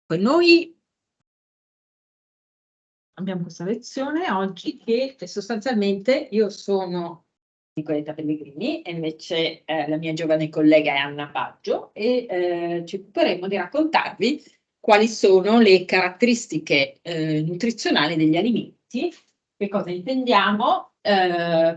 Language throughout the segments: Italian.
Poi noi abbiamo questa lezione oggi che sostanzialmente io sono Nicoletta Pellegrini e invece la mia giovane collega è Anna Baggio e ci occuperemo di raccontarvi quali sono le caratteristiche nutrizionali degli alimenti, che cosa intendiamo,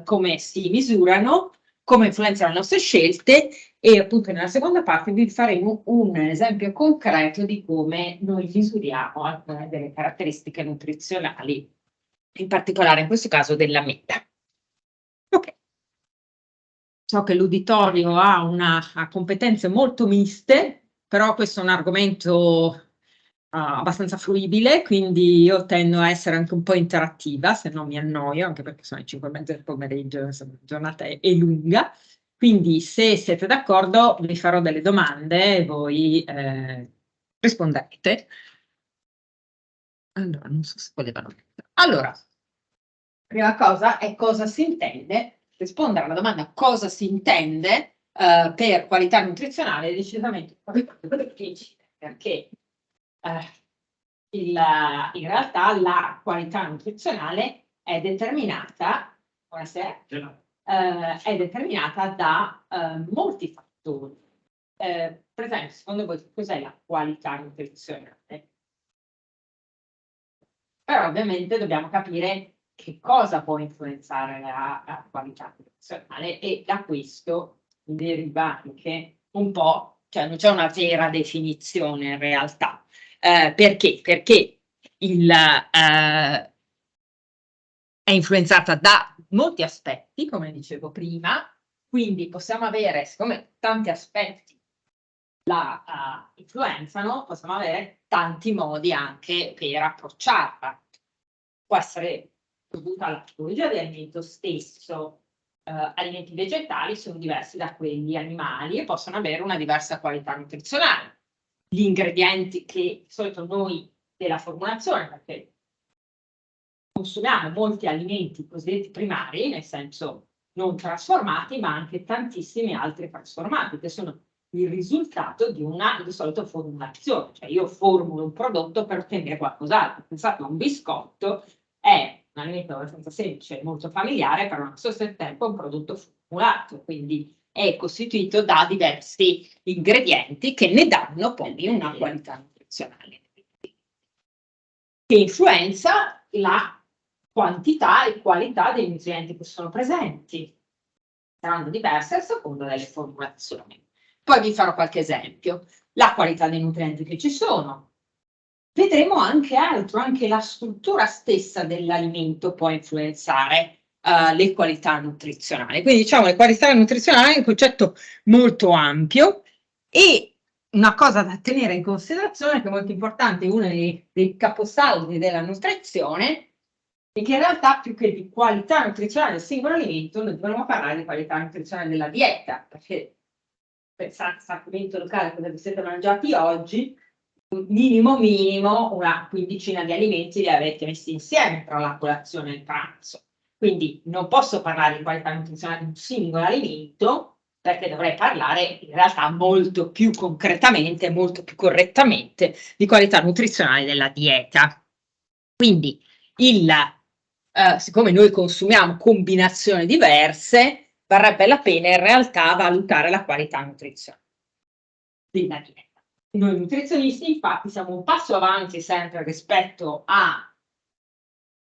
come si misurano, come influenzano le nostre scelte e appunto nella seconda parte vi faremo un esempio concreto di come noi misuriamo alcune delle caratteristiche nutrizionali, in particolare in questo caso della meta. Ok. So che l'uditorio ha competenze molto miste, però questo è un argomento abbastanza fruibile, quindi io tendo a essere anche un po' interattiva, se no mi annoio, anche perché sono le 5:30 del pomeriggio, insomma, la giornata è lunga. Quindi se siete d'accordo vi farò delle domande e voi risponderete. Allora, non so se volevano. Allora, prima cosa è cosa si intende, rispondere alla domanda cosa si intende per qualità nutrizionale è decisamente difficile, perché in realtà la qualità nutrizionale è determinata, buonasera, è determinata da molti fattori. Per esempio, secondo voi cos'è la qualità nutrizionale? Però ovviamente dobbiamo capire che cosa può influenzare la qualità nutrizionale e da questo deriva anche un po', cioè non c'è una vera definizione in realtà. Perché? Perché è influenzata da molti aspetti, come dicevo prima, quindi possiamo avere, siccome tanti aspetti la influenzano, possiamo avere tanti modi anche per approcciarla. Può essere dovuta alla tipologia di alimento stesso. Alimenti vegetali sono diversi da quelli animali e possono avere una diversa qualità nutrizionale. Gli ingredienti che di solito noi della formulazione, perché consumiamo molti alimenti cosiddetti primari, nel senso non trasformati, ma anche tantissimi altri trasformati, che sono il risultato di una di solito formulazione. Cioè io formulo un prodotto per ottenere qualcos'altro. Pensate a un biscotto, è un alimento abbastanza semplice e molto familiare, però allo stesso tempo è un prodotto formulato, quindi è costituito da diversi ingredienti che ne danno poi una qualità nutrizionale. Che influenza la quantità e qualità dei nutrienti che sono presenti. Saranno diverse a seconda delle formulazioni. Poi vi farò qualche esempio. La qualità dei nutrienti che ci sono. Vedremo anche altro, anche la struttura stessa dell'alimento può influenzare le qualità nutrizionali. Quindi diciamo le qualità nutrizionali è un concetto molto ampio e una cosa da tenere in considerazione che è molto importante, uno dei caposaldi della nutrizione, è che in realtà più che di qualità nutrizionale del singolo alimento, noi dovremmo parlare di qualità nutrizionale della dieta, perché pensate al sacramento locale cosa vi siete mangiati oggi, minimo una quindicina di alimenti li avete messi insieme tra la colazione e il pranzo. Quindi non posso parlare di qualità nutrizionale di un singolo alimento, perché dovrei parlare in realtà molto più concretamente, molto più correttamente di qualità nutrizionale della dieta. Quindi siccome noi consumiamo combinazioni diverse, varrebbe la pena in realtà valutare la qualità nutrizionale della dieta. Noi nutrizionisti infatti siamo un passo avanti sempre rispetto a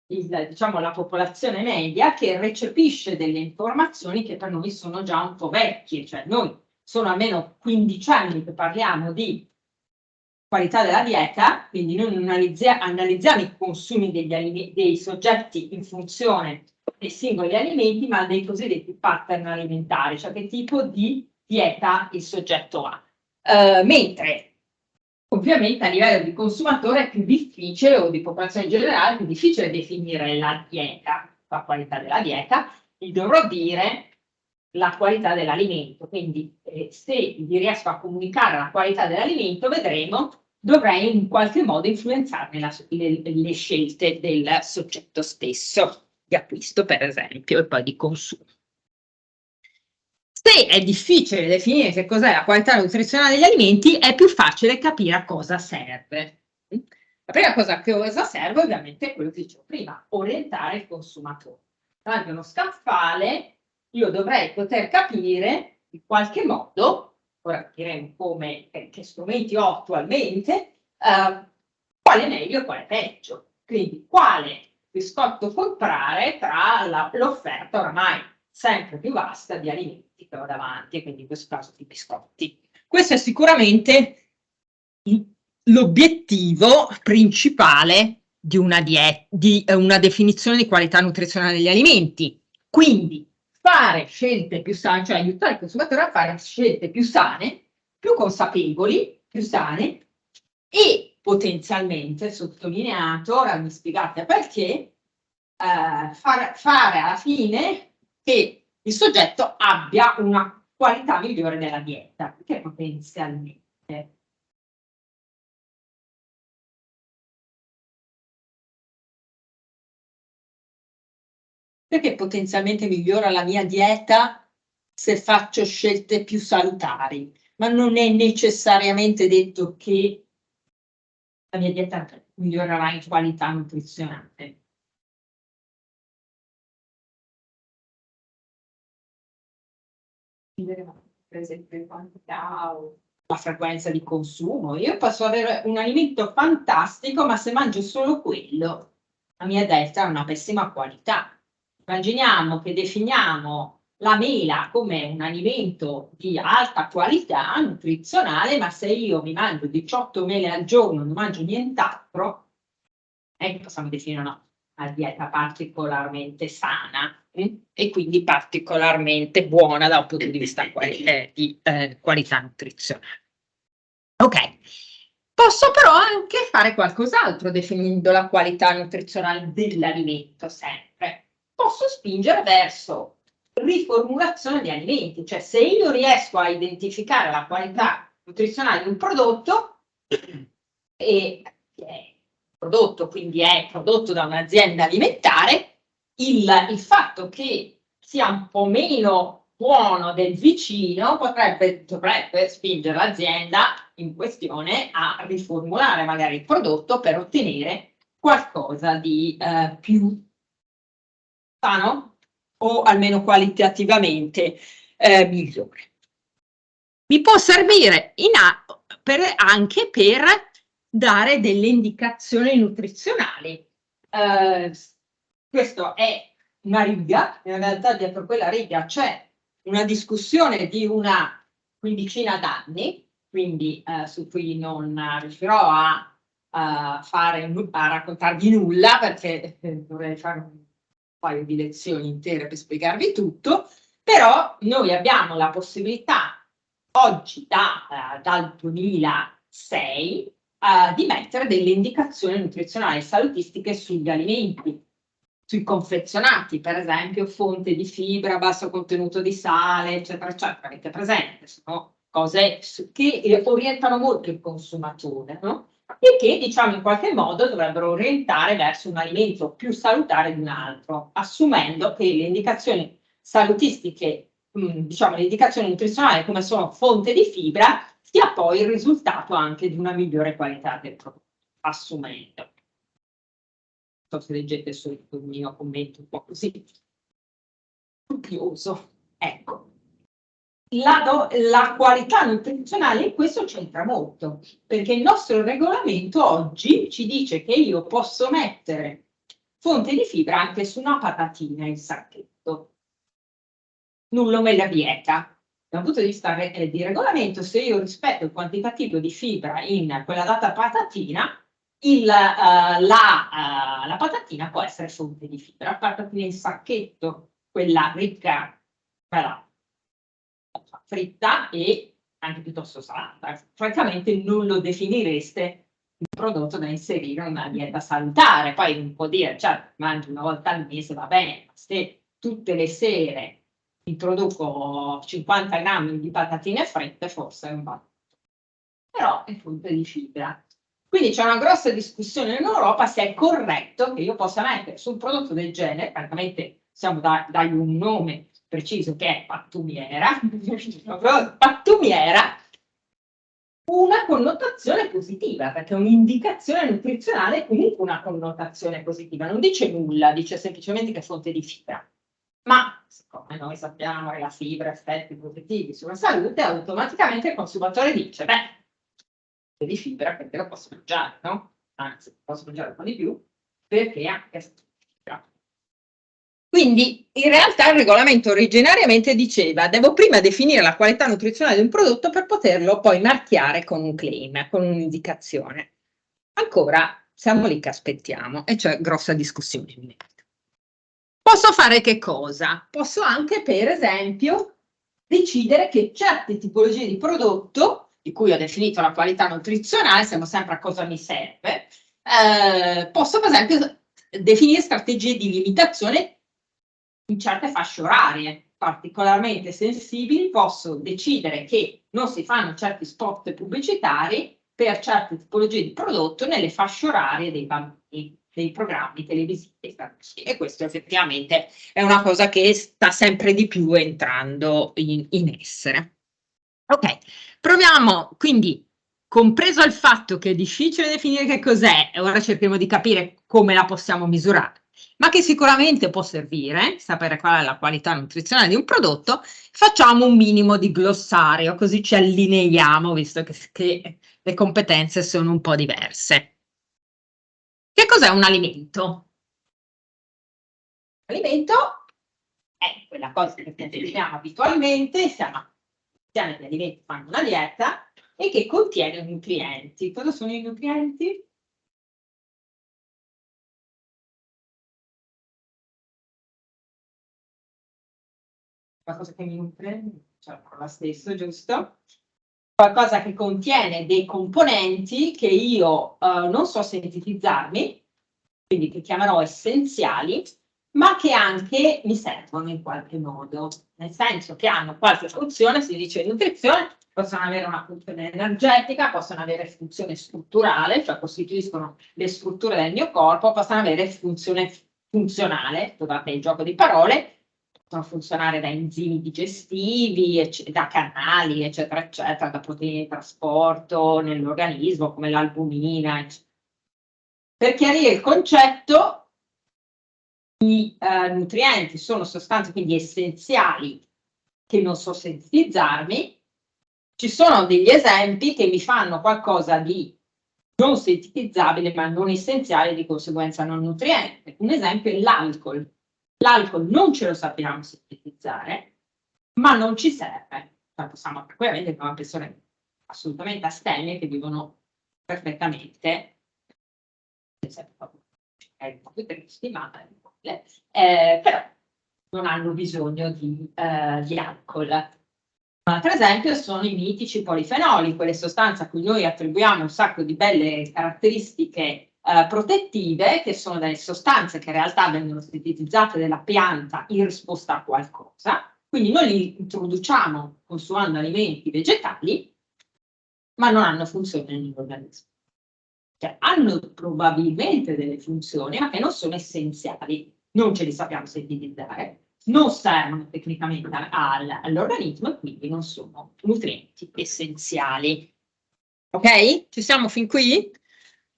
diciamo, la popolazione media che recepisce delle informazioni che per noi sono già un po' vecchie, cioè noi sono almeno 15 anni che parliamo di qualità della dieta, quindi noi non analizziamo i consumi dei soggetti in funzione dei singoli alimenti, ma dei cosiddetti pattern alimentari, cioè che tipo di dieta il soggetto ha. Mentre ovviamente a livello di consumatore è più difficile, o di popolazione in generale, è più difficile definire la dieta, la qualità della dieta, e dovrò dire la qualità dell'alimento. Quindi se vi riesco a comunicare la qualità dell'alimento, vedremo, dovrei in qualche modo influenzarne le scelte del soggetto stesso, di acquisto per esempio, e poi di consumo. Se è difficile definire che cos'è la qualità nutrizionale degli alimenti, è più facile capire a cosa serve. La prima cosa serve ovviamente è quello che dicevo prima, orientare il consumatore. Davanti a uno scaffale io dovrei poter capire in qualche modo, ora capiremo come, che strumenti ho attualmente, quale è meglio e quale è peggio. Quindi quale biscotto comprare tra l'offerta oramai sempre più vasta di alimenti che ho davanti, quindi in questo caso di biscotti. Questo è sicuramente l'obiettivo principale di una definizione di qualità nutrizionale degli alimenti. Quindi fare scelte più sane, cioè aiutare il consumatore a fare scelte più sane, più consapevoli, più sane e potenzialmente, sottolineato, ora mi spiegate perché, fare alla fine che il soggetto abbia una qualità migliore della dieta, perché potenzialmente. Perché potenzialmente migliora la mia dieta se faccio scelte più salutari, ma non è necessariamente detto che la mia dieta migliorerà in qualità nutrizionale. Per esempio in quantità o la frequenza di consumo. Io posso avere un alimento fantastico, ma se mangio solo quello, la mia dieta ha una pessima qualità. Immaginiamo che definiamo la mela come un alimento di alta qualità nutrizionale, ma se io mi mangio 18 mele al giorno, non mangio nient'altro, che possiamo definire una dieta particolarmente sana e quindi particolarmente buona da un punto di vista di qualità nutrizionale. Ok, posso però anche fare qualcos'altro definendo la qualità nutrizionale dell'alimento sempre. Posso spingere verso riformulazione di alimenti, cioè se io riesco a identificare la qualità nutrizionale di un prodotto e prodotto, quindi è prodotto da un'azienda alimentare, il fatto che sia un po' meno buono del vicino dovrebbe spingere l'azienda in questione a riformulare magari il prodotto per ottenere qualcosa di più sano o almeno qualitativamente migliore. Mi può servire anche per dare delle indicazioni nutrizionali. Questo è una riga, in realtà dietro quella riga c'è una discussione di una quindicina d'anni, quindi su cui non riuscirò a raccontarvi nulla perché dovrei fare un paio di lezioni intere per spiegarvi tutto, però noi abbiamo la possibilità oggi dal 2006 di mettere delle indicazioni nutrizionali e salutistiche sugli alimenti, sui confezionati, per esempio fonte di fibra, basso contenuto di sale, eccetera, eccetera. Avete presente? Sono cose che orientano molto il consumatore, no? E che, diciamo, in qualche modo dovrebbero orientare verso un alimento più salutare di un altro, assumendo che le indicazioni salutistiche, diciamo, le indicazioni nutrizionali come sono fonte di fibra, sia poi il risultato anche di una migliore qualità del prodotto, assumendo. Non so se leggete il mio commento un po' così dubbioso. Ecco. La qualità nutrizionale in questo c'entra molto, perché il nostro regolamento oggi ci dice che io posso mettere fonte di fibra anche su una patatina in sacchetto. Nullo me la vieta. Da un punto di vista di regolamento, se io rispetto il quantitativo di fibra in quella data patatina, la patatina può essere fonte di fibra. La patatina in sacchetto, quella ricca, quella fritta e anche piuttosto salata. Francamente non lo definireste un prodotto da inserire in una dieta salutare. Poi non può dire, cioè, mangi una volta al mese, va bene, ma se tutte le sere introduco 50 grammi di patatine fritte, forse non va. Però è fonte di fibra. Quindi c'è una grossa discussione in Europa se è corretto che io possa mettere su un prodotto del genere, francamente possiamo dargli un nome preciso che è pattumiera, pattumiera, una connotazione positiva, perché un'indicazione nutrizionale è comunque una connotazione positiva, non dice nulla, dice semplicemente che è fonte di fibra. Ma siccome noi sappiamo che la fibra ha effetti positivi sulla salute, automaticamente il consumatore dice, beh, di fibra perché lo posso mangiare, no? Anzi, posso mangiare un po' di più, perché anche fibra. Quindi in realtà il regolamento originariamente diceva devo prima definire la qualità nutrizionale di un prodotto per poterlo poi marchiare con un claim, con un'indicazione. Ancora siamo lì che aspettiamo e c'è grossa discussione in merito. Posso fare che cosa? Posso anche, per esempio, decidere che certe tipologie di prodotto, di cui ho definito la qualità nutrizionale, siamo sempre a cosa mi serve, posso per esempio definire strategie di limitazione in certe fasce orarie particolarmente sensibili. Posso decidere che non si fanno certi spot pubblicitari per certe tipologie di prodotto nelle fasce orarie dei bambini, dei programmi televisivi. E questo effettivamente è una cosa che sta sempre di più entrando in essere. Ok, proviamo quindi, compreso il fatto che è difficile definire che cos'è, e ora cerchiamo di capire come la possiamo misurare, ma che sicuramente può servire, sapere qual è la qualità nutrizionale di un prodotto, facciamo un minimo di glossario, così ci allineiamo, visto che le competenze sono un po' diverse. Che cos'è un alimento? L'alimento è quella cosa che consumiamo abitualmente, siamo insieme agli alimenti fanno una dieta e che contiene nutrienti. Cosa sono i nutrienti? Qualcosa che mi nutre, cioè la parola stesso, giusto? Qualcosa che contiene dei componenti che io non so sintetizzarmi, quindi che chiamerò essenziali, ma che anche mi servono in qualche modo, nel senso che hanno qualche funzione, si dice in nutrizione, possono avere una funzione energetica, possono avere funzione strutturale, cioè costituiscono le strutture del mio corpo, possono avere funzione funzionale, scusate il gioco di parole, possono funzionare da enzimi digestivi, da canali, eccetera, eccetera, da proteine di trasporto nell'organismo, come l'albumina, eccetera. Per chiarire il concetto, i nutrienti sono sostanze quindi essenziali che non so sintetizzarmi. Ci sono degli esempi che mi fanno qualcosa di non sintetizzabile ma non essenziale, di conseguenza non nutriente. Un esempio è l'alcol. L'alcol non ce lo sappiamo sintetizzare, ma non ci serve. Cioè, possiamo tranquillamente avere persone assolutamente astemie che vivono perfettamente, è molto tristi, ma però non hanno bisogno di alcol. Un altro esempio sono i mitici polifenoli, quelle sostanze a cui noi attribuiamo un sacco di belle caratteristiche protettive, che sono delle sostanze che in realtà vengono sintetizzate dalla pianta in risposta a qualcosa. Quindi noi li introduciamo consumando alimenti vegetali, ma non hanno funzione nell'organismo. Cioè, hanno probabilmente delle funzioni, ma che non sono essenziali, non ce li sappiamo sintetizzare, non servono tecnicamente all'organismo e quindi non sono nutrienti essenziali. Ok? Ci siamo fin qui?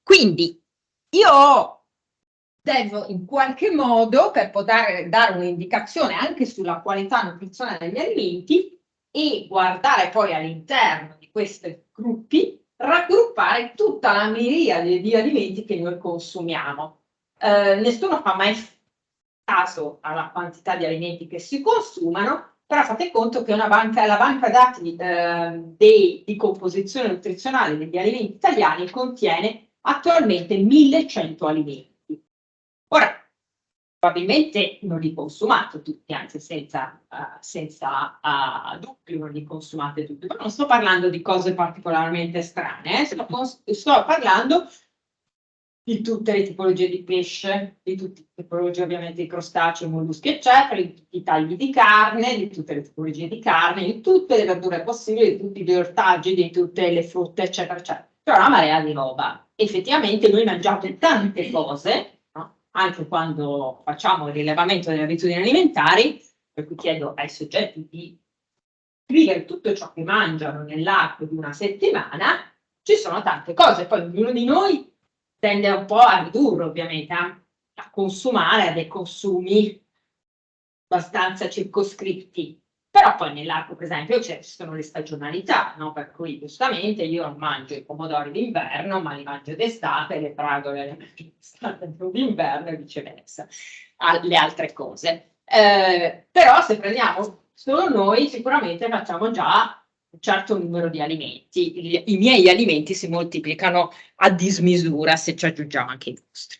Quindi io devo in qualche modo, per poter dare un'indicazione anche sulla qualità nutrizionale degli alimenti e guardare poi all'interno di questi gruppi, raggruppare tutta la miriade di alimenti che noi consumiamo. Nessuno fa mai caso alla quantità di alimenti che si consumano, però fate conto che la banca dati di composizione nutrizionale degli alimenti italiani contiene attualmente 1100 alimenti. Ora, probabilmente non li consumate tutti, anzi senza dubbio non li consumate tutti, ma non sto parlando di cose particolarmente strane, sto parlando di tutte le tipologie di pesce, di tutte le tipologie ovviamente di crostacei, molluschi, eccetera, di tutti i tagli di carne, di tutte le tipologie di carne, di tutte le verdure possibili, di tutti gli ortaggi, di tutte le frutte, eccetera, eccetera. Però una marea di roba. Effettivamente noi mangiamo tante cose, no? Anche quando facciamo il rilevamento delle abitudini alimentari, per cui chiedo ai soggetti di scrivere tutto ciò che mangiano nell'arco di una settimana, ci sono tante cose. Poi ognuno di noi tende un po' a ridurre, ovviamente, a consumare, a dei consumi abbastanza circoscritti. Però poi nell'arco, per esempio, ci sono le stagionalità, no? Per cui giustamente io non mangio i pomodori d'inverno, ma li mangio d'estate, le fragole le mangio d'estate d'inverno e viceversa, le altre cose. Però se prendiamo solo noi, sicuramente facciamo già un certo numero di alimenti. I miei alimenti si moltiplicano a dismisura se ci aggiungiamo anche i vostri.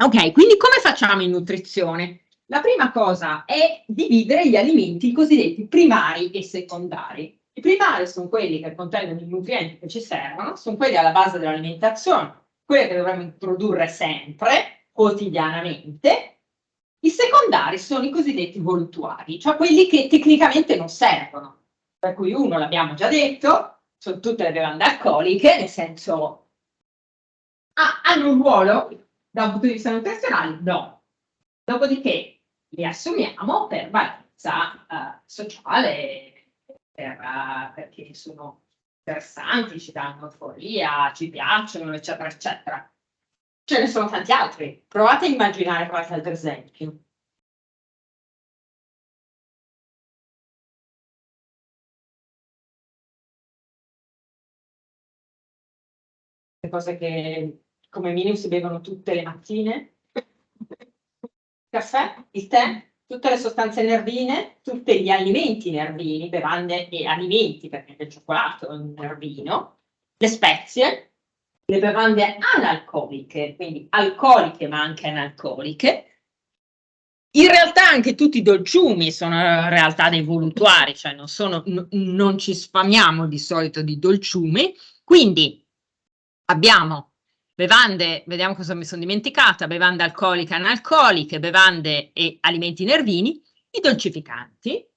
Ok, quindi come facciamo in nutrizione? La prima cosa è dividere gli alimenti cosiddetti primari e secondari. I primari sono quelli che contengono i nutrienti che ci servono, sono quelli alla base dell'alimentazione, quelli che dovremmo introdurre sempre, quotidianamente. I secondari sono i cosiddetti voluttuari, cioè quelli che tecnicamente non servono. Per cui uno, l'abbiamo già detto, sono tutte le bevande alcoliche, nel senso, hanno un ruolo da un punto di vista nutrizionale? No. Dopodiché li assumiamo per valenza sociale, perché sono interessanti, ci danno follia, ci piacciono, eccetera, eccetera. Ce ne sono tanti altri. Provate a immaginare qualche altro esempio. Le cose che come minimo si bevono tutte le mattine. Caffè, il tè, tutte le sostanze nervine, tutti gli alimenti nervini, bevande e alimenti, perché anche il cioccolato è un nervino, le spezie, le bevande analcoliche, quindi alcoliche ma anche analcoliche. In realtà anche tutti i dolciumi sono in realtà dei voluttuari, cioè non ci sfamiamo di solito di dolciumi, quindi abbiamo bevande, vediamo cosa mi sono dimenticata, bevande alcoliche, analcoliche, bevande e alimenti nervini, i dolcificanti.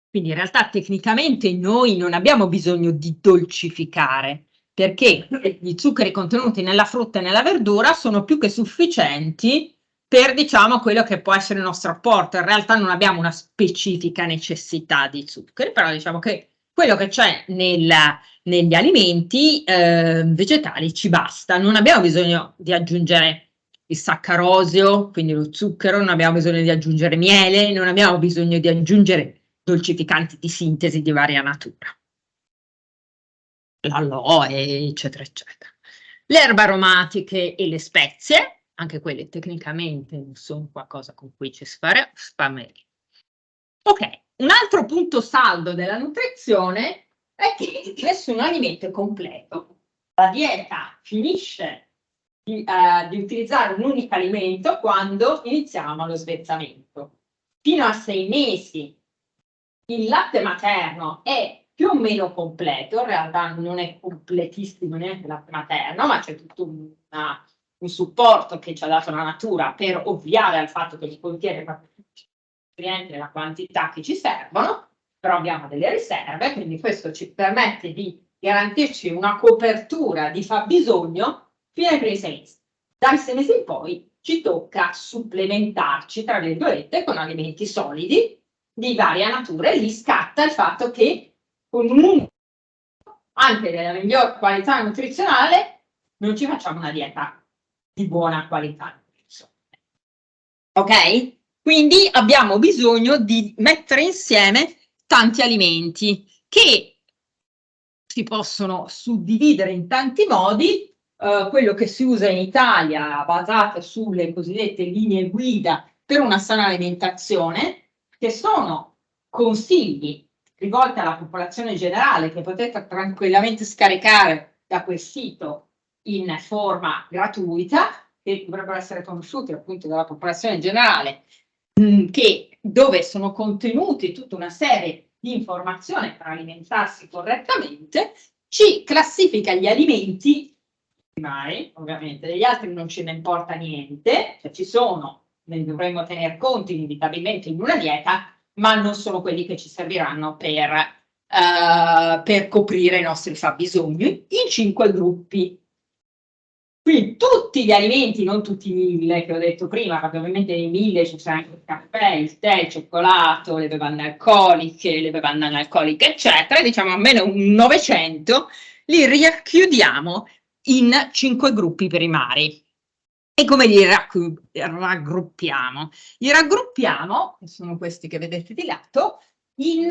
Quindi in realtà tecnicamente noi non abbiamo bisogno di dolcificare, perché gli zuccheri contenuti nella frutta e nella verdura sono più che sufficienti per, diciamo, quello che può essere il nostro apporto. In realtà non abbiamo una specifica necessità di zuccheri, però diciamo che quello che c'è negli alimenti vegetali ci basta, non abbiamo bisogno di aggiungere il saccarosio, quindi lo zucchero, non abbiamo bisogno di aggiungere miele, non abbiamo bisogno di aggiungere dolcificanti di sintesi di varia natura, l'aloe, eccetera, eccetera. Le erbe aromatiche e le spezie, anche quelle tecnicamente non sono qualcosa con cui ci sfameremo. Ok, un altro punto saldo della nutrizione è che nessun alimento è completo. La dieta finisce di utilizzare un unico alimento quando iniziamo lo svezzamento. Fino a 6 mesi il latte materno è più o meno completo, in realtà non è completissimo neanche il latte materno, ma c'è tutto un supporto che ci ha dato la natura per ovviare al fatto che contiene nutrienti nella quantità che ci servono, però abbiamo delle riserve, quindi questo ci permette di garantirci una copertura di fabbisogno fino ai primi 6 mesi. Dai 6 mesi in poi ci tocca supplementarci, tra virgolette, con alimenti solidi di varia natura e lì scatta il fatto che con anche della miglior qualità nutrizionale non ci facciamo una dieta di buona qualità. Ok? Quindi abbiamo bisogno di mettere insieme tanti alimenti che si possono suddividere in tanti modi. Quello che si usa in Italia, basato sulle cosiddette linee guida per una sana alimentazione, che sono consigli rivolti alla popolazione generale che potete tranquillamente scaricare da quel sito in forma gratuita, che dovrebbero essere conosciuti appunto dalla popolazione generale, dove sono contenuti tutta una serie di informazioni per alimentarsi correttamente, ci classifica gli alimenti primari, ovviamente, degli altri non ce ne importa niente, cioè ci sono, ne dovremmo tener conto inevitabilmente in una dieta, ma non sono quelli che ci serviranno per coprire i nostri fabbisogni in 5 gruppi. Quindi tutti gli alimenti, non tutti i 1000 che ho detto prima, perché ovviamente nei 1000 c'è anche il caffè, il tè, il cioccolato, le bevande alcoliche, le bevande analcoliche, eccetera, diciamo almeno un 900, li racchiudiamo in 5 gruppi primari. E come li raggruppiamo? Li raggruppiamo, che sono questi che vedete di lato, in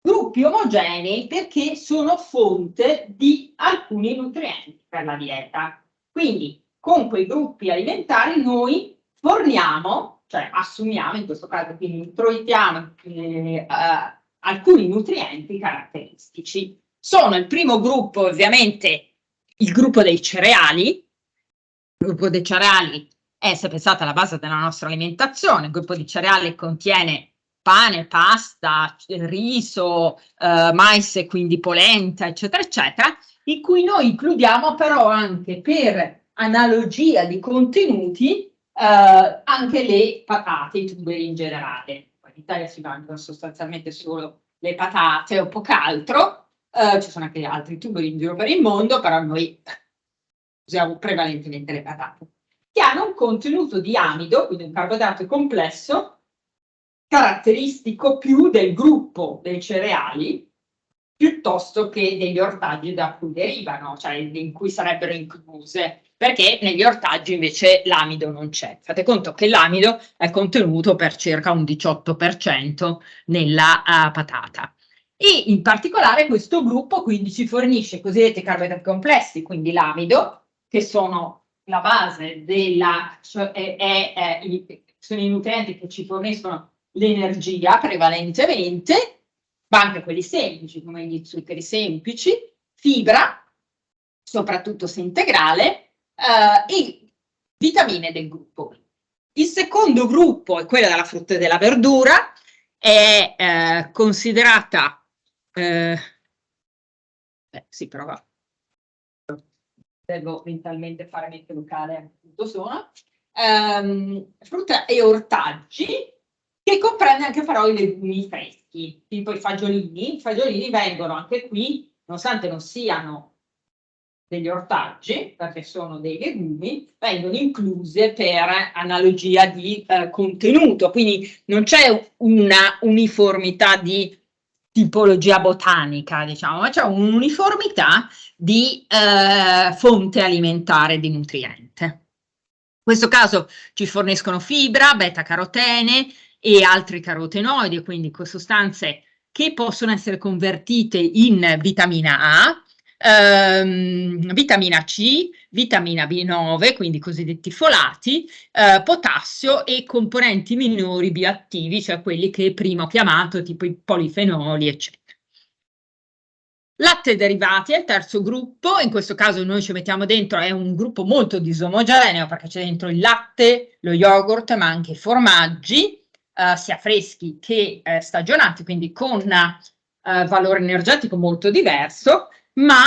gruppi omogenei perché sono fonte di alcuni nutrienti per la dieta. Quindi con quei gruppi alimentari noi forniamo, cioè assumiamo, in questo caso quindi introitiamo alcuni nutrienti caratteristici. Sono il primo gruppo ovviamente il gruppo dei cereali. Il gruppo dei cereali è, se pensate, alla base della nostra alimentazione. Il gruppo di cereali contiene pane, pasta, riso, mais e quindi polenta, eccetera, eccetera, in cui noi includiamo però anche per analogia di contenuti anche le patate, i tuberi in generale. In Italia si mangiano sostanzialmente solo le patate o poco altro, ci sono anche altri tuberi in giro per il mondo, però noi usiamo prevalentemente le patate, che hanno un contenuto di amido, quindi un carboidrato complesso, caratteristico più del gruppo dei cereali piuttosto che degli ortaggi da cui derivano, cioè in cui sarebbero incluse, perché negli ortaggi invece l'amido non c'è. Fate conto che l'amido è contenuto per circa un 18% nella patata. E in particolare questo gruppo quindi ci fornisce i cosiddetti carboidrati complessi, quindi l'amido, che sono la base della, cioè sono i nutrienti che ci forniscono l'energia prevalentemente, ma anche quelli semplici, come gli zuccheri semplici, fibra, soprattutto se integrale, e vitamine del gruppo. Il secondo gruppo è quello della frutta e della verdura, è considerata, sì, però devo mentalmente fare mente locale, appunto sono, frutta e ortaggi, che comprende anche però i legumi freschi, tipo i fagiolini. I fagiolini vengono anche qui, nonostante non siano degli ortaggi, perché sono dei legumi, vengono incluse per analogia di contenuto, quindi non c'è una uniformità di tipologia botanica, diciamo, ma c'è un'uniformità di fonte alimentare di nutriente. In questo caso ci forniscono fibra, beta-carotene e altri carotenoidi, quindi sostanze che possono essere convertite in vitamina A, vitamina C, vitamina B9, quindi i cosiddetti folati, potassio e componenti minori bioattivi, cioè quelli che prima ho chiamato, tipo i polifenoli, eccetera. Latte e derivati è il terzo gruppo, in questo caso noi ci mettiamo dentro, è un gruppo molto disomogeneo perché c'è dentro il latte, lo yogurt, ma anche i formaggi, sia freschi che stagionati, quindi con valore energetico molto diverso, ma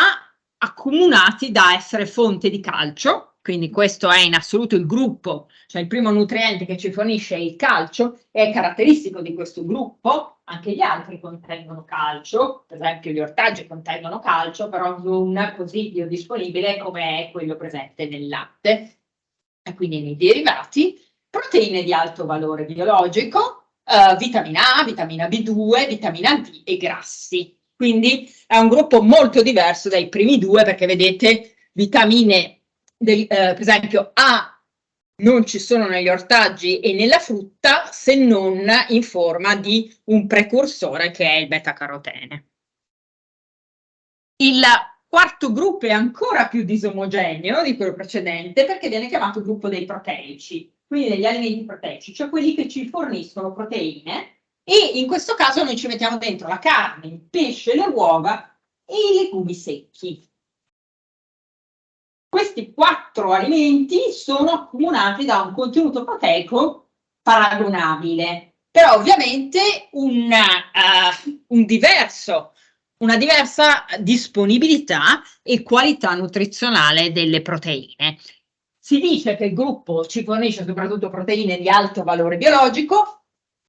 accomunati da essere fonte di calcio, quindi questo è in assoluto il gruppo, cioè il primo nutriente che ci fornisce è il calcio, è caratteristico di questo gruppo, anche gli altri contengono calcio, per esempio gli ortaggi contengono calcio, però non così biodisponibile come è quello presente nel latte, e quindi nei derivati, proteine di alto valore biologico, vitamina A, vitamina B2, vitamina D e grassi. Quindi è un gruppo molto diverso dai primi due, perché vedete vitamine, per esempio A non ci sono negli ortaggi e nella frutta, se non in forma di un precursore che è il beta-carotene. Il quarto gruppo è ancora più disomogeneo di quello precedente perché viene chiamato gruppo dei proteici, quindi degli alimenti proteici, cioè quelli che ci forniscono proteine, e in questo caso noi ci mettiamo dentro la carne, il pesce, le uova e i legumi secchi. Questi 4 alimenti sono accomunati da un contenuto proteico paragonabile, però ovviamente una diversa disponibilità e qualità nutrizionale delle proteine. Si dice che il gruppo ci fornisce soprattutto proteine di alto valore biologico,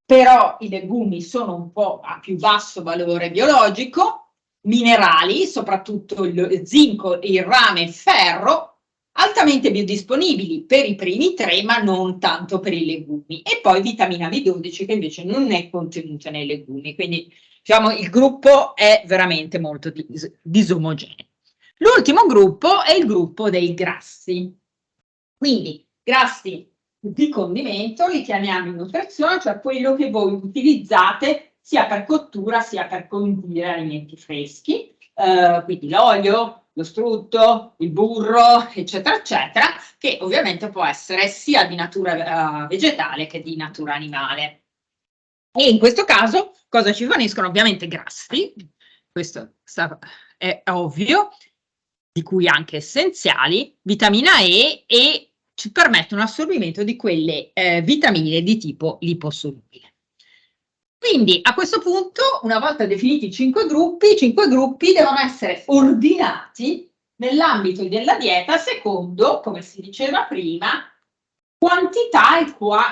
però i legumi sono un po' a più basso valore biologico, minerali, soprattutto il zinco, il rame e il ferro, altamente biodisponibili per i primi tre, ma non tanto per i legumi. E poi vitamina B12 che invece non è contenuta nei legumi, quindi diciamo il gruppo è veramente molto disomogeneo. L'ultimo gruppo è il gruppo dei grassi. Quindi grassi di condimento li chiamiamo in nutrizione, cioè quello che voi utilizzate sia per cottura sia per condire alimenti freschi, quindi l'olio, lo strutto, il burro, eccetera, eccetera, che ovviamente può essere sia di natura vegetale che di natura animale. E in questo caso cosa ci forniscono? Ovviamente grassi, questo è ovvio, di cui anche essenziali, vitamina E ci permettono l'assorbimento di quelle vitamine di tipo liposolubile. Quindi a questo punto, una volta definiti i 5 gruppi devono essere ordinati nell'ambito della dieta secondo, come si diceva prima, quantità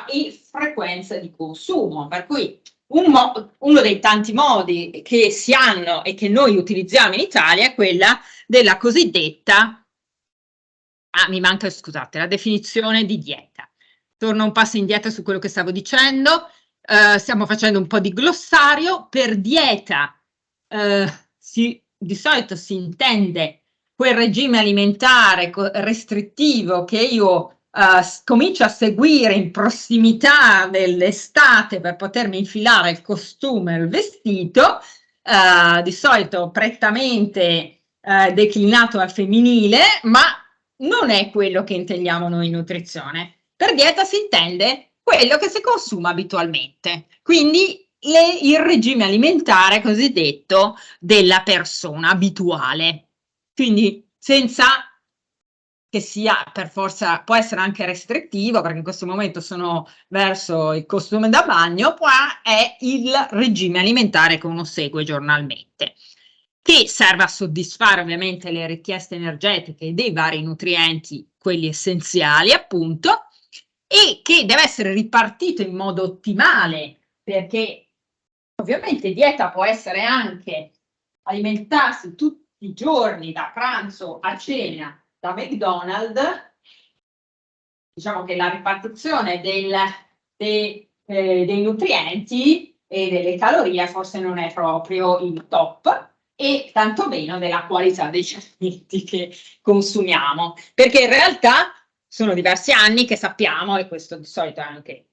e frequenza di consumo. Per cui uno dei tanti modi che si hanno e che noi utilizziamo in Italia è quella della cosiddetta, mi manca, scusate, la definizione di dieta. Torno un passo indietro su quello che stavo dicendo. Stiamo facendo un po' di glossario. Per dieta di solito si intende quel regime alimentare restrittivo che io comincio a seguire in prossimità dell'estate per potermi infilare il costume e il vestito, di solito prettamente declinato al femminile, ma non è quello che intendiamo noi in nutrizione. Per dieta si intende quello che si consuma abitualmente, quindi il regime alimentare cosiddetto della persona abituale, quindi senza che sia per forza, può essere anche restrittivo, perché in questo momento sono verso il costume da bagno, qua è il regime alimentare che uno segue giornalmente, che serve a soddisfare ovviamente le richieste energetiche dei vari nutrienti, quelli essenziali appunto, e che deve essere ripartito in modo ottimale, perché ovviamente dieta può essere anche alimentarsi tutti i giorni da pranzo a cena da McDonald's. Diciamo che la ripartizione dei nutrienti e delle calorie forse non è proprio il top, e tantomeno della qualità dei alimenti che consumiamo, perché in realtà sono diversi anni che sappiamo, e questo di solito è anche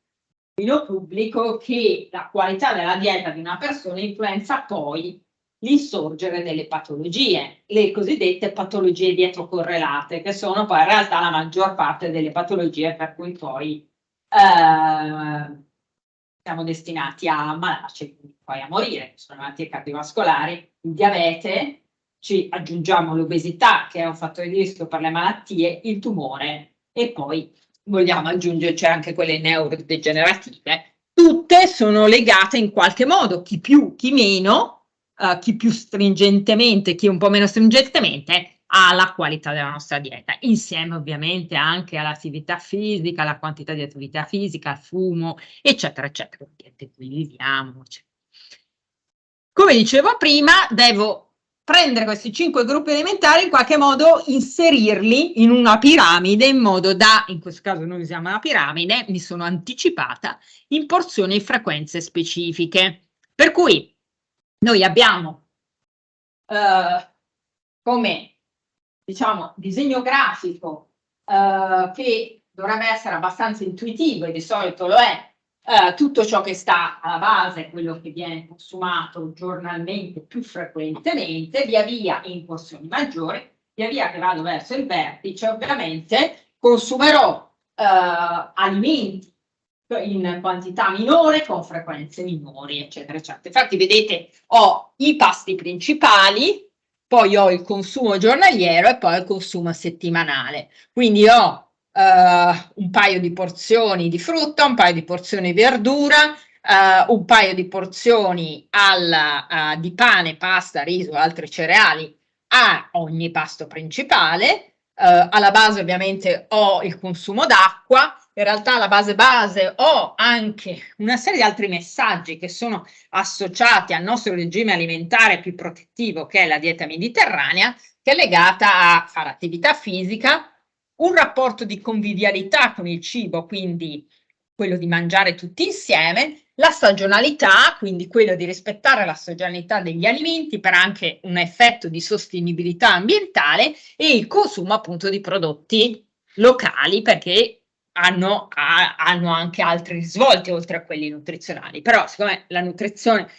il pubblico, che la qualità della dieta di una persona influenza poi l'insorgere delle patologie, le cosiddette patologie dietrocorrelate, che sono poi in realtà la maggior parte delle patologie per cui poi siamo destinati a ammalarci e poi a morire. Sono malattie cardiovascolari, il diabete, ci aggiungiamo l'obesità che è un fattore di rischio per le malattie, il tumore e poi vogliamo aggiungerci anche quelle neurodegenerative. Tutte sono legate in qualche modo, chi più, chi meno, chi più stringentemente, chi un po' meno stringentemente, alla qualità della nostra dieta, insieme ovviamente anche all'attività fisica, alla quantità di attività fisica, al fumo, eccetera, eccetera, in cui viviamo. Eccetera. Come dicevo prima, devo prendere questi 5 gruppi alimentari, in qualche modo inserirli in una piramide, in modo da, in questo caso noi usiamo la piramide, mi sono anticipata, in porzioni e frequenze specifiche. Per cui noi abbiamo come, diciamo, disegno grafico che dovrebbe essere abbastanza intuitivo, e di solito lo è, tutto ciò che sta alla base, quello che viene consumato giornalmente più frequentemente, via via in porzioni maggiori, via via che vado verso il vertice, ovviamente consumerò alimenti in quantità minore, con frequenze minori, eccetera, eccetera. Infatti, vedete, ho i pasti principali, poi ho il consumo giornaliero e poi il consumo settimanale. Quindi ho un paio di porzioni di frutta, un paio di porzioni di verdura, un paio di porzioni di pane, pasta, riso, altri cereali a ogni pasto principale, alla base ovviamente ho il consumo d'acqua, in realtà alla base ho anche una serie di altri messaggi che sono associati al nostro regime alimentare più protettivo, che è la dieta mediterranea, che è legata a fare attività fisica, un rapporto di convivialità con il cibo, quindi quello di mangiare tutti insieme, la stagionalità, quindi quello di rispettare la stagionalità degli alimenti per anche un effetto di sostenibilità ambientale e il consumo appunto di prodotti locali perché hanno anche altri risvolti oltre a quelli nutrizionali. Però siccome la nutrizione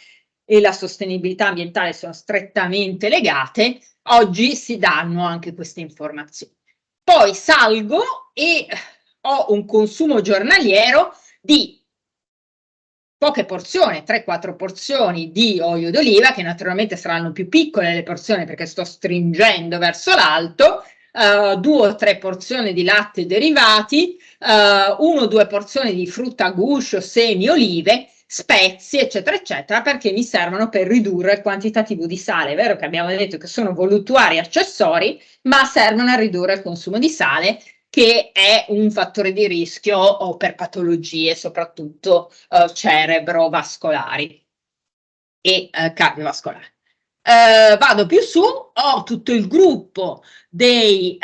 e la sostenibilità ambientale sono strettamente legate, oggi si danno anche queste informazioni. Poi salgo e ho un consumo giornaliero di poche porzioni, 3-4 porzioni di olio d'oliva, che naturalmente saranno più piccole le porzioni perché sto stringendo verso l'alto, 2 o 3 porzioni di latte derivati, 1 o 2 porzioni di frutta a guscio, semi, olive, spezie, eccetera, eccetera, perché mi servono per ridurre il quantitativo di sale. È vero che abbiamo detto che sono voluttuari accessori, ma servono a ridurre il consumo di sale, che è un fattore di rischio per patologie, soprattutto cerebrovascolari e cardiovascolari. Vado più su, ho tutto il gruppo dei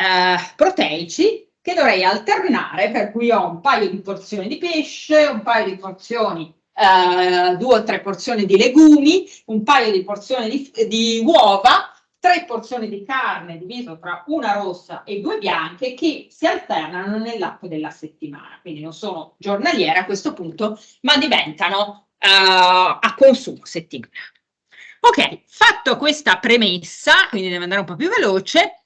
proteici che dovrei alternare, per cui ho un paio di porzioni di pesce, un paio di porzioni 2 o 3 porzioni di legumi, un paio di porzioni di uova, 3 porzioni di carne diviso tra una rossa e 2 bianche che si alternano nell'arco della settimana, quindi non sono giornaliere a questo punto, ma diventano a consumo settimanale. Ok, fatto questa premessa, quindi devo andare un po' più veloce,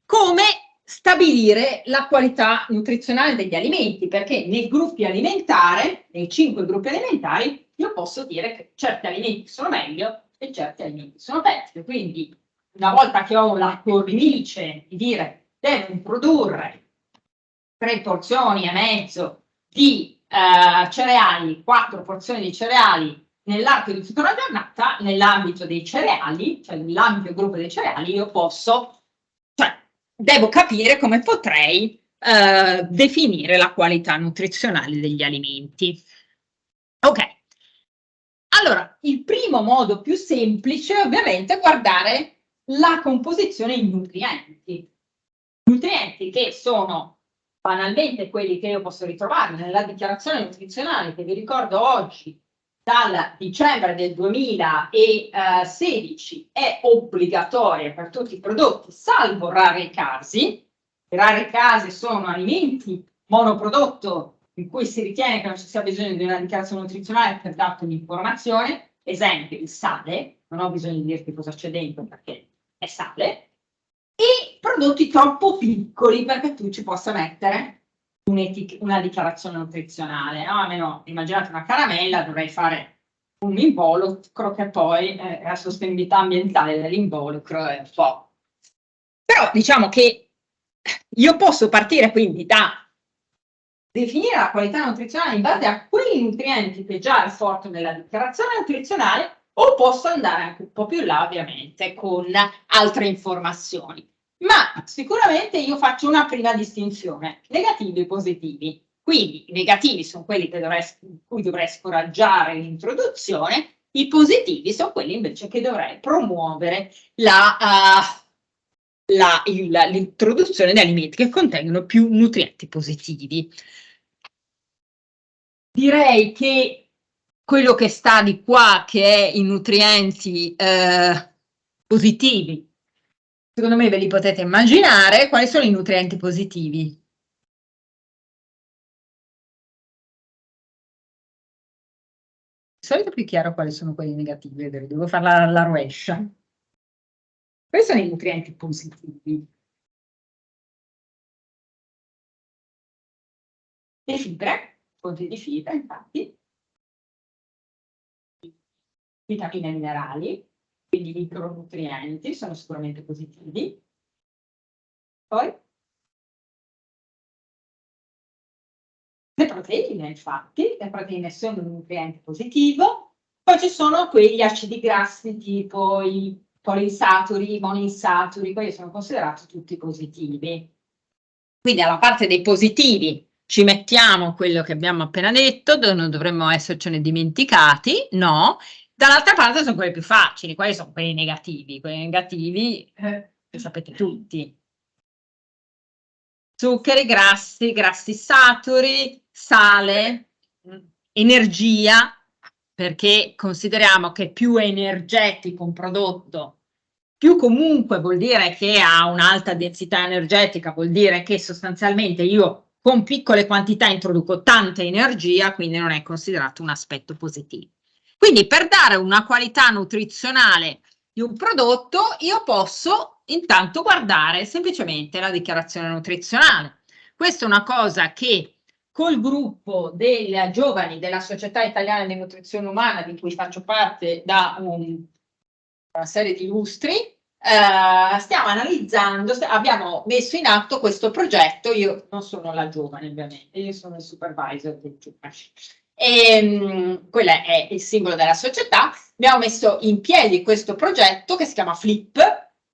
come stabilire la qualità nutrizionale degli alimenti, perché nei gruppi alimentari, nei 5 gruppi alimentari, io posso dire che certi alimenti sono meglio e certi alimenti sono peggio. Quindi, una volta che ho la cornice di dire devo produrre 3 porzioni e mezzo di cereali, 4 porzioni di cereali nell'arco di tutta una giornata, nell'ambito dei cereali, cioè nell'ampio gruppo dei cereali, io posso, cioè devo capire come potrei definire la qualità nutrizionale degli alimenti. Ok, allora il primo modo più semplice ovviamente è guardare la composizione in nutrienti. Nutrienti che sono banalmente quelli che io posso ritrovare nella dichiarazione nutrizionale che vi ricordo oggi dal dicembre del 2016 è obbligatoria per tutti i prodotti, salvo rari casi. I rari casi sono alimenti monoprodotto in cui si ritiene che non ci sia bisogno di una dichiarazione nutrizionale per darti un'informazione. Esempio, il sale, non ho bisogno di dirti cosa c'è dentro perché è sale, e prodotti troppo piccoli perché tu ci possa mettere una dichiarazione nutrizionale, no? Almeno immaginate una caramella, dovrei fare un involucro che poi la sostenibilità ambientale dell'involucro è un po'. Però diciamo che io posso partire quindi da definire la qualità nutrizionale in base a quei nutrienti che già riporto nella dichiarazione nutrizionale, o posso andare anche un po' più là ovviamente con altre informazioni. Ma sicuramente io faccio una prima distinzione, negativi e positivi. Quindi i negativi sono quelli che cui dovrei scoraggiare l'introduzione, i positivi sono quelli invece che dovrei promuovere l'introduzione di alimenti che contengono più nutrienti positivi. Direi che quello che sta di qua, che è i nutrienti positivi, secondo me ve li potete immaginare. Quali sono i nutrienti positivi? Di solito è più chiaro quali sono quelli negativi, devo farla alla rovescia. Questi sono i nutrienti positivi. Le fibre, fonti di fibra, infatti, vitamine e minerali, quindi micronutrienti, sono sicuramente positivi. Poi le proteine, infatti, le proteine sono un nutriente positivo. Poi ci sono quegli acidi grassi tipo i polinsaturi, i monoinsaturi, quelli sono considerati tutti positivi. Quindi alla parte dei positivi ci mettiamo quello che abbiamo appena detto, non dovremmo essercene dimenticati, no. Dall'altra parte sono quelli più facili, quali sono quelli negativi? Quelli negativi, lo sapete tutti. Zuccheri, grassi saturi, sale, energia, perché consideriamo che più è energetico un prodotto, più comunque vuol dire che ha un'alta densità energetica, vuol dire che sostanzialmente io con piccole quantità introduco tanta energia, quindi non è considerato un aspetto positivo. Quindi per dare una qualità nutrizionale di un prodotto, io posso intanto guardare semplicemente la dichiarazione nutrizionale. Questa è una cosa che col gruppo dei giovani della Società Italiana di Nutrizione Umana, di cui faccio parte da una serie di lustri, stiamo analizzando, abbiamo messo in atto questo progetto. Io non sono la giovane, ovviamente, io sono il supervisor del giovane. Quello è il simbolo della società. Abbiamo messo in piedi questo progetto che si chiama FLIP,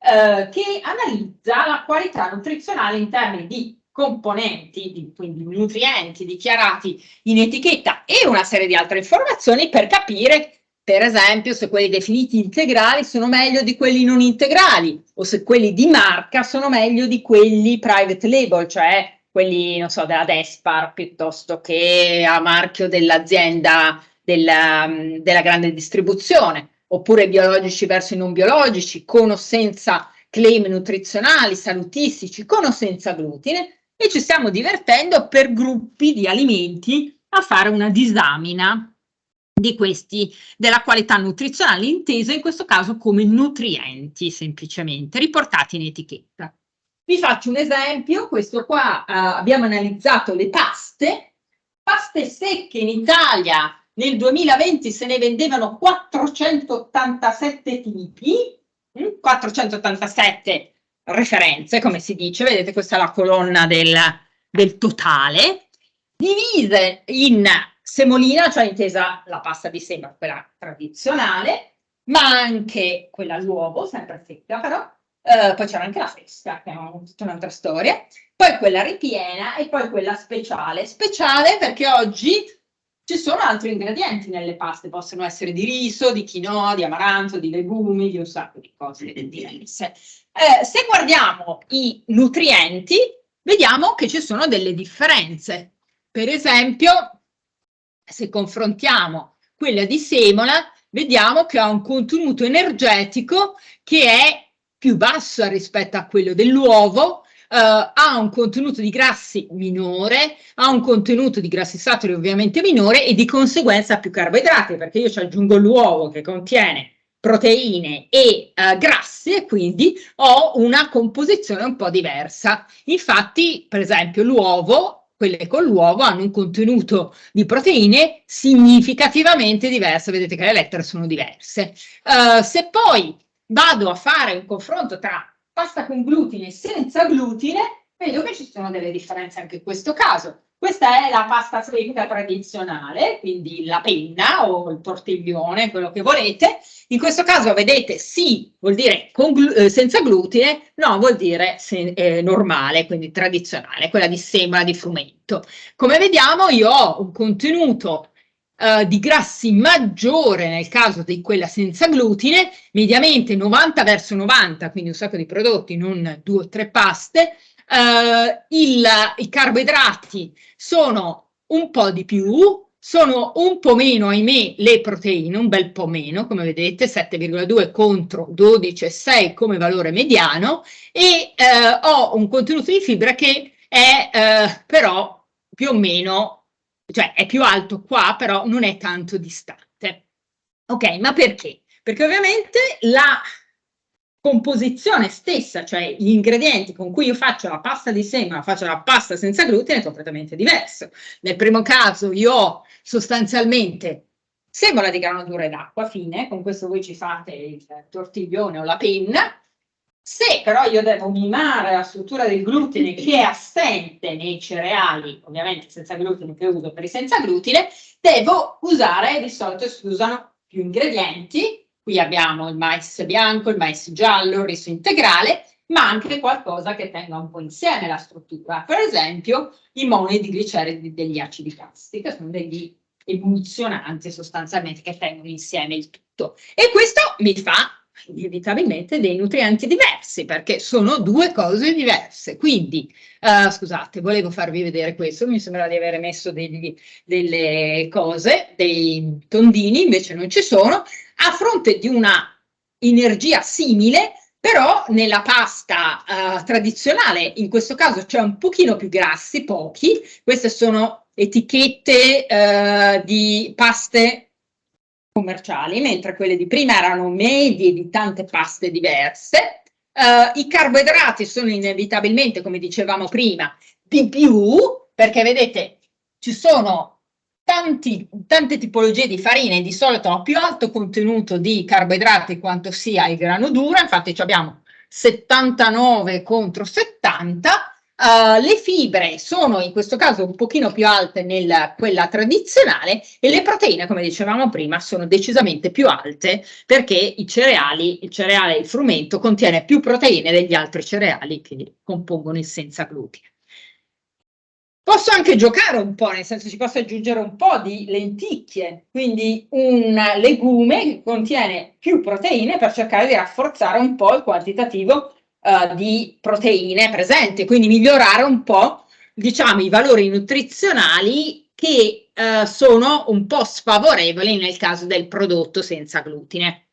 che analizza la qualità nutrizionale in termini di componenti, quindi nutrienti dichiarati in etichetta e una serie di altre informazioni per capire, per esempio, se quelli definiti integrali sono meglio di quelli non integrali o se quelli di marca sono meglio di quelli private label, cioè quelli, non so, della Despar piuttosto che a marchio dell'azienda della grande distribuzione, oppure biologici verso i non biologici, con o senza claim nutrizionali, salutistici, con o senza glutine, e ci stiamo divertendo per gruppi di alimenti a fare una disamina di questi, della qualità nutrizionale, intesa in questo caso come nutrienti semplicemente, riportati in etichetta. Vi faccio un esempio, questo qua abbiamo analizzato le paste secche in Italia nel 2020 se ne vendevano 487 tipi, 487 referenze, come si dice, vedete questa è la colonna del totale, divise in semolina, cioè intesa la pasta di sema, quella tradizionale, ma anche quella all'uovo, sempre secca però, poi c'era anche la fresca, che è tutta un'altra storia, poi quella ripiena e poi quella speciale. Speciale perché oggi ci sono altri ingredienti nelle paste, possono essere di riso, di quinoa, di amaranto, di legumi, di un sacco di cose diverse. Se guardiamo i nutrienti, vediamo che ci sono delle differenze. Per esempio, se confrontiamo quella di semola, vediamo che ha un contenuto energetico che è più basso rispetto a quello dell'uovo, ha un contenuto di grassi minore, ha un contenuto di grassi saturi ovviamente minore e di conseguenza più carboidrati, perché io ci aggiungo l'uovo che contiene proteine e grassi e quindi ho una composizione un po' diversa. Infatti, per esempio, l'uovo, quelle con l'uovo hanno un contenuto di proteine significativamente diverso, vedete che le lettere sono diverse. Se poi vado a fare un confronto tra pasta con glutine e senza glutine, vedo che ci sono delle differenze anche in questo caso. Questa è la pasta secca tradizionale, quindi la penna o il tortiglione, quello che volete. In questo caso, vedete, sì, vuol dire senza glutine, no, vuol dire normale, quindi tradizionale, quella di semola di frumento. Come vediamo, io ho un contenuto di grassi maggiore nel caso di quella senza glutine, mediamente 90 verso 90, quindi un sacco di prodotti, non 2 o 3 paste. I carboidrati sono un po' di più, sono un po' meno, ahimè, le proteine, un bel po' meno, come vedete, 7,2 contro 12,6 come valore mediano, e ho un contenuto di fibra che è però più o meno, cioè è più alto qua, però non è tanto distante. Ok, ma perché? Perché ovviamente la composizione stessa, cioè gli ingredienti con cui io faccio la pasta di semola, faccio la pasta senza glutine, è completamente diverso. Nel primo caso io ho sostanzialmente semola di grano duro ed acqua, fine, con questo voi ci fate il tortiglione o la penna. Se però io devo mimare la struttura del glutine che è assente nei cereali, ovviamente senza glutine che uso per i senza glutine, devo usare, di solito si usano più ingredienti. Qui abbiamo il mais bianco, il mais giallo, il riso integrale, ma anche qualcosa che tenga un po' insieme la struttura. Per esempio, i monoidigliceridi degli acidi grassi, che sono degli emulsionanti sostanzialmente che tengono insieme il tutto. E questo mi fa inevitabilmente dei nutrienti diversi, perché sono due cose diverse. Quindi, scusate, volevo farvi vedere questo, mi sembra di aver messo delle cose, dei tondini, invece non ci sono, a fronte di una energia simile. Però nella pasta tradizionale, in questo caso c'è un pochino più grassi, pochi, queste sono etichette di paste commerciali, mentre quelle di prima erano medie di tante paste diverse. I carboidrati sono inevitabilmente, come dicevamo prima, di più, perché vedete, ci sono tante tipologie di farine, di solito hanno più alto contenuto di carboidrati quanto sia il grano duro, infatti abbiamo 79 contro 70. Le fibre sono in questo caso un pochino più alte nella quella tradizionale e le proteine, come dicevamo prima, sono decisamente più alte perché il cereale, il frumento, contiene più proteine degli altri cereali che compongono il senza glutine. Posso anche giocare un po', nel senso ci posso aggiungere un po' di lenticchie, quindi un legume che contiene più proteine per cercare di rafforzare un po' il quantitativo di proteine presenti, quindi migliorare un po', diciamo, i valori nutrizionali che sono un po' sfavorevoli nel caso del prodotto senza glutine.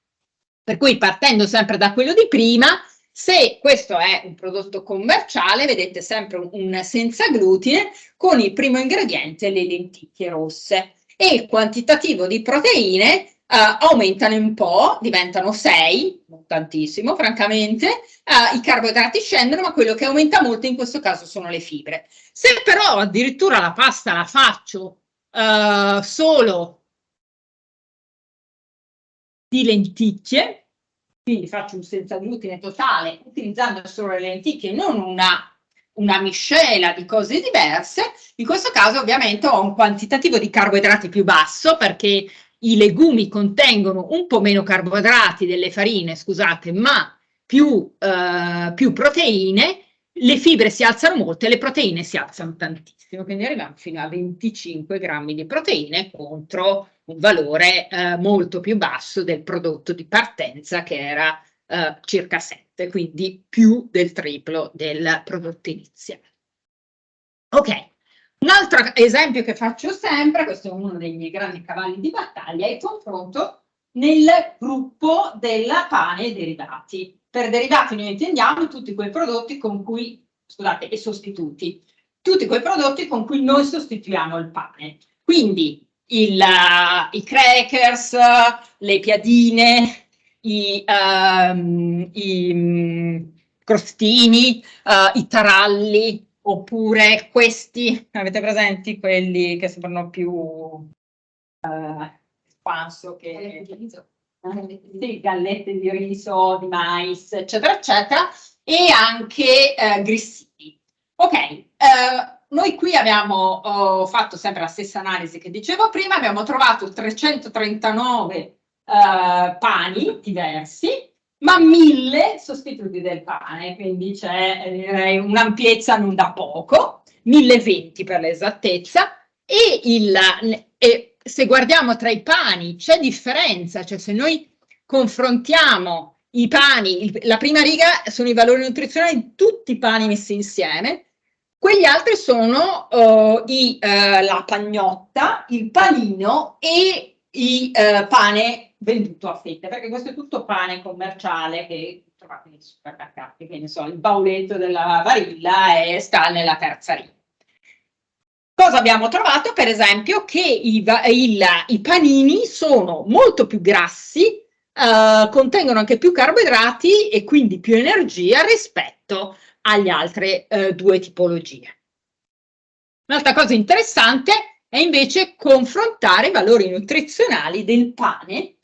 Per cui partendo sempre da quello di prima, se questo è un prodotto commerciale, vedete sempre un senza glutine con il primo ingrediente le lenticchie rosse e il quantitativo di proteine aumentano un po', diventano 6, non tantissimo francamente, i carboidrati scendono, ma quello che aumenta molto in questo caso sono le fibre. Se però addirittura la pasta la faccio solo di lenticchie, quindi faccio un senza glutine totale utilizzando solo le lenticchie, non una miscela di cose diverse, in questo caso ovviamente ho un quantitativo di carboidrati più basso perché i legumi contengono un po' meno carboidrati delle farine, scusate, ma più proteine, le fibre si alzano molto e le proteine si alzano tantissimo, quindi arriviamo fino a 25 grammi di proteine contro un valore molto più basso del prodotto di partenza che era circa 7, quindi più del triplo del prodotto iniziale. Ok, un altro esempio che faccio sempre, questo è uno dei miei grandi cavalli di battaglia, è il confronto nel gruppo della pane e derivati. Per derivati noi intendiamo tutti quei prodotti con cui, scusate, e sostituti, tutti quei prodotti con cui noi sostituiamo il pane. Quindi i crackers, le piadine, i crostini, i taralli, oppure questi, avete presenti quelli che sembrano più espanso che sì, gallette di riso, di mais, eccetera, eccetera, e anche grissini. Ok, noi qui abbiamo fatto sempre la stessa analisi che dicevo prima, abbiamo trovato 339 pani diversi, ma 1000 sostituti del pane, quindi c'è direi un'ampiezza non da poco, 1020 per l'esattezza, e se guardiamo tra i pani c'è differenza, cioè se noi confrontiamo i pani, la prima riga sono i valori nutrizionali di tutti i pani messi insieme, quegli altri sono la pagnotta, il panino e il pane venduto a fette, perché questo è tutto pane commerciale che trovate nei supermercati, che ne so, il bauletto della Barilla sta nella terza riga. Cosa abbiamo trovato? Per esempio che i panini sono molto più grassi, contengono anche più carboidrati e quindi più energia rispetto alle altre due tipologie. Un'altra cosa interessante è invece confrontare i valori nutrizionali del pane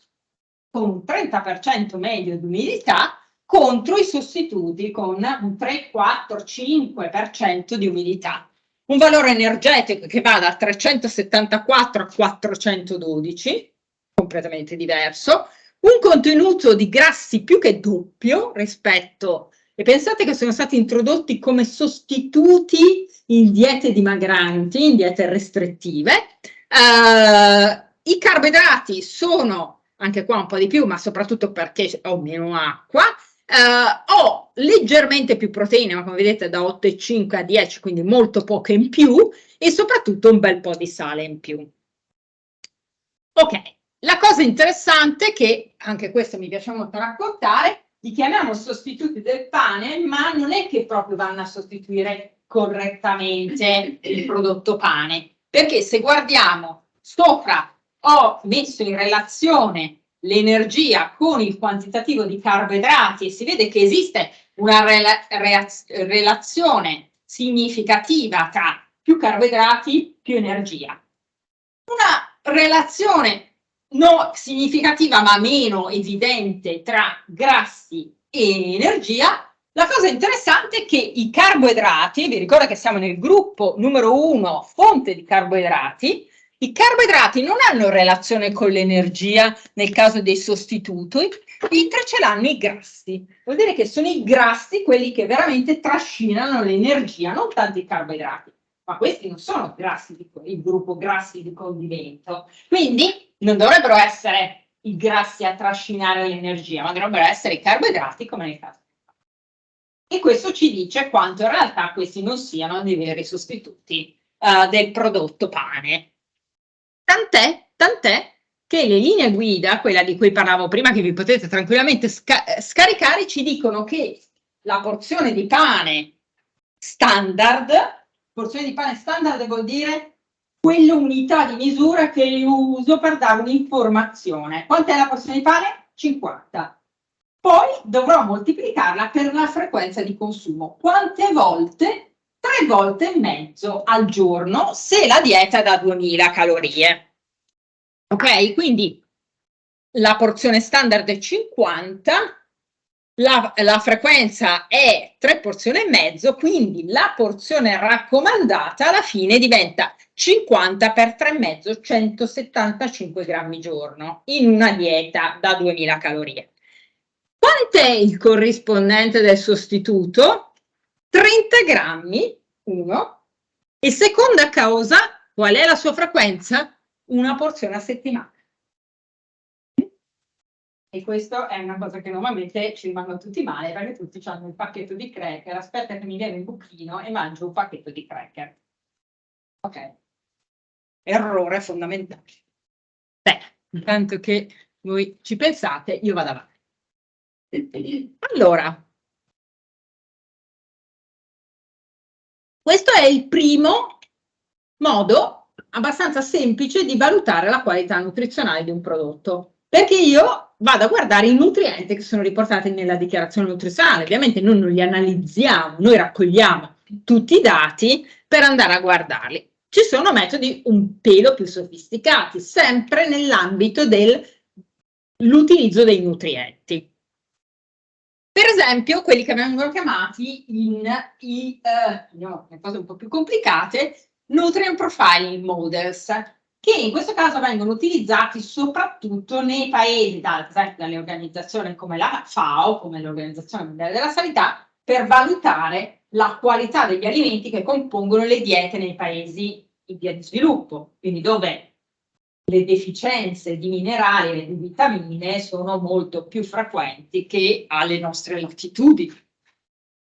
con un 30% medio di umidità contro i sostituti con un 3, 4, 5% di umidità. Un valore energetico che va da 374 a 412, completamente diverso, un contenuto di grassi più che doppio rispetto e pensate che sono stati introdotti come sostituti in diete dimagranti, in diete restrittive. I carboidrati sono, anche qua un po' di più, ma soprattutto perché ho meno acqua, ho leggermente più proteine, ma come vedete da 8,5 a 10, quindi molto poche in più, e soprattutto un bel po' di sale in più. Ok, la cosa interessante che, anche questo mi piace molto raccontare, li chiamiamo sostituti del pane, ma non è che proprio vanno a sostituire correttamente il prodotto pane, perché se guardiamo sopra ho messo in relazione l'energia con il quantitativo di carboidrati e si vede che esiste una relazione significativa tra più carboidrati, più energia. Una relazione non significativa ma meno evidente tra grassi e energia. La cosa interessante è che i carboidrati, vi ricordo che siamo nel gruppo numero 1, fonte di carboidrati, i carboidrati non hanno relazione con l'energia nel caso dei sostituti, mentre ce l'hanno i grassi. Vuol dire che sono i grassi quelli che veramente trascinano l'energia, non tanto i carboidrati. Ma questi non sono grassi il gruppo grassi di condimento. Quindi non dovrebbero essere i grassi a trascinare l'energia, ma dovrebbero essere i carboidrati come nel caso. E questo ci dice quanto in realtà questi non siano dei veri sostituti del prodotto pane. Tant'è che le linee guida, quella di cui parlavo prima, che vi potete tranquillamente scaricare, ci dicono che la porzione di pane standard vuol dire quell'unità di misura che io uso per dare un'informazione. Quant'è la porzione di pane? 50. Poi dovrò moltiplicarla per la frequenza di consumo. Quante volte? 3 volte e mezzo al giorno se la dieta è da 2000 calorie. Ok? Quindi la porzione standard è 50, la frequenza è 3 porzioni e mezzo, quindi la porzione raccomandata alla fine diventa 50 per 3,5, 175 grammi giorno in una dieta da 2000 calorie. Quant'è il corrispondente del sostituto? 30 grammi, 1. E seconda causa, qual è la sua frequenza? Una porzione a settimana. E questo è una cosa che normalmente ci rimangono tutti male, perché tutti hanno il pacchetto di cracker, aspetta che mi viene il buchino e mangio un pacchetto di cracker. Ok. Errore fondamentale. Beh, intanto che voi ci pensate, io vado avanti. Allora, questo è il primo modo abbastanza semplice di valutare la qualità nutrizionale di un prodotto, perché io vado a guardare i nutrienti che sono riportati nella dichiarazione nutrizionale. Ovviamente noi non li analizziamo, noi raccogliamo tutti i dati per andare a guardarli. Ci sono metodi un pelo più sofisticati, sempre nell'ambito dell'utilizzo dei nutrienti. Per esempio, quelli che vengono chiamati le cose un po' più complicate, Nutrient Profiling Models, che in questo caso vengono utilizzati soprattutto nei paesi, ad esempio dalle organizzazioni come la FAO, come l'Organizzazione Mondiale della Sanità, per valutare la qualità degli alimenti che compongono le diete nei paesi in via di sviluppo, quindi dove le deficienze di minerali e di vitamine sono molto più frequenti che alle nostre latitudini,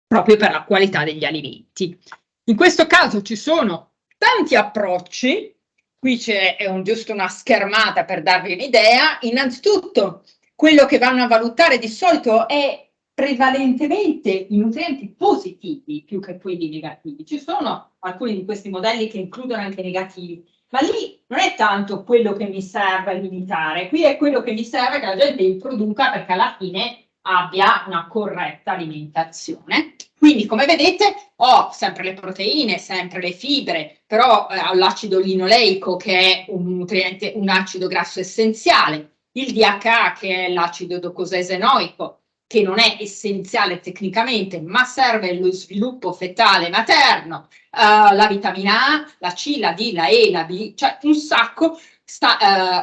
proprio per la qualità degli alimenti. In questo caso ci sono tanti approcci, qui c'è giusto una schermata per darvi un'idea. Innanzitutto, quello che vanno a valutare di solito è prevalentemente i nutrienti positivi più che quelli negativi. Ci sono alcuni di questi modelli che includono anche i negativi, ma lì non è tanto quello che mi serve a limitare, qui è quello che mi serve che la gente li produca perché alla fine abbia una corretta alimentazione. Quindi, come vedete, ho sempre le proteine, sempre le fibre, però ho l'acido linoleico che è un nutriente, un acido grasso essenziale, il DHA che è l'acido docosahexaenoico, che non è essenziale tecnicamente, ma serve allo sviluppo fetale materno, la vitamina A, la C, la D, la E, la B, cioè un sacco,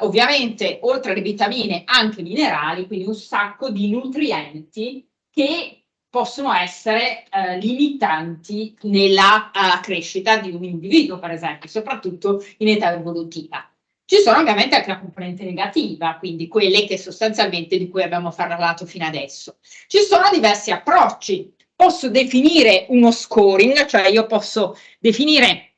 ovviamente oltre alle vitamine anche minerali, quindi un sacco di nutrienti che possono essere limitanti nella crescita di un individuo, per esempio, soprattutto in età evolutiva. Ci sono ovviamente anche la componente negativa, quindi quelle che sostanzialmente di cui abbiamo parlato fino adesso. Ci sono diversi approcci. Posso definire uno scoring, cioè io posso definire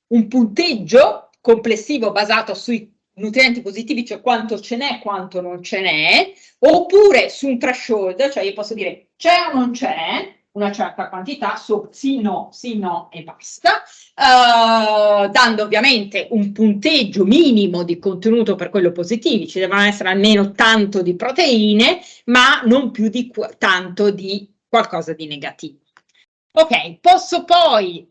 un punteggio complessivo basato sui nutrienti positivi, cioè quanto ce n'è, quanto non ce n'è, oppure su un threshold, cioè io posso dire c'è o non c'è una certa quantità, sì, no e basta, dando ovviamente un punteggio minimo di contenuto per quello positivi, ci devono essere almeno tanto di proteine, ma non più di tanto di qualcosa di negativo. Ok, posso poi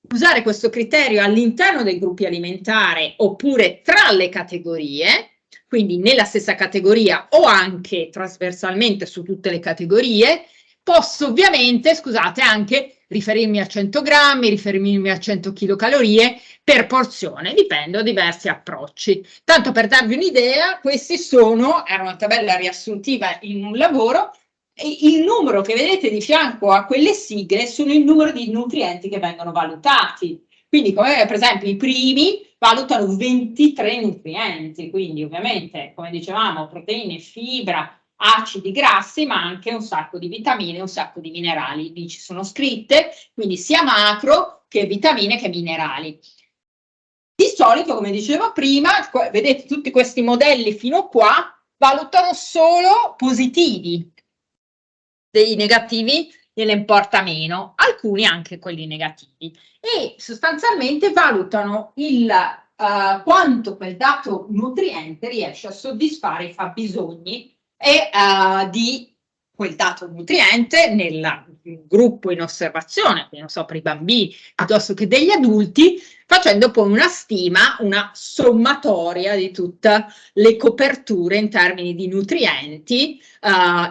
usare questo criterio all'interno dei gruppi alimentari oppure tra le categorie, quindi nella stessa categoria o anche trasversalmente su tutte le categorie. Posso ovviamente, scusate, anche riferirmi a 100 grammi, riferirmi a 100 kcal per porzione, dipende da diversi approcci. Tanto per darvi un'idea, questi era una tabella riassuntiva in un lavoro, e il numero che vedete di fianco a quelle sigle sono il numero di nutrienti che vengono valutati. Quindi, come per esempio, i primi valutano 23 nutrienti, quindi ovviamente, come dicevamo, proteine, fibra, acidi grassi, ma anche un sacco di vitamine, un sacco di minerali. Lì ci sono scritte, quindi sia macro che vitamine che minerali. Di solito, come dicevo prima, vedete tutti questi modelli fino qua, valutano solo positivi. Dei negativi gliene importa meno, alcuni anche quelli negativi, e sostanzialmente valutano quanto quel dato nutriente riesce a soddisfare i fabbisogni di quel dato nutriente nel gruppo in osservazione, quindi non so, per i bambini piuttosto che degli adulti, facendo poi una stima, una sommatoria di tutte le coperture in termini di nutrienti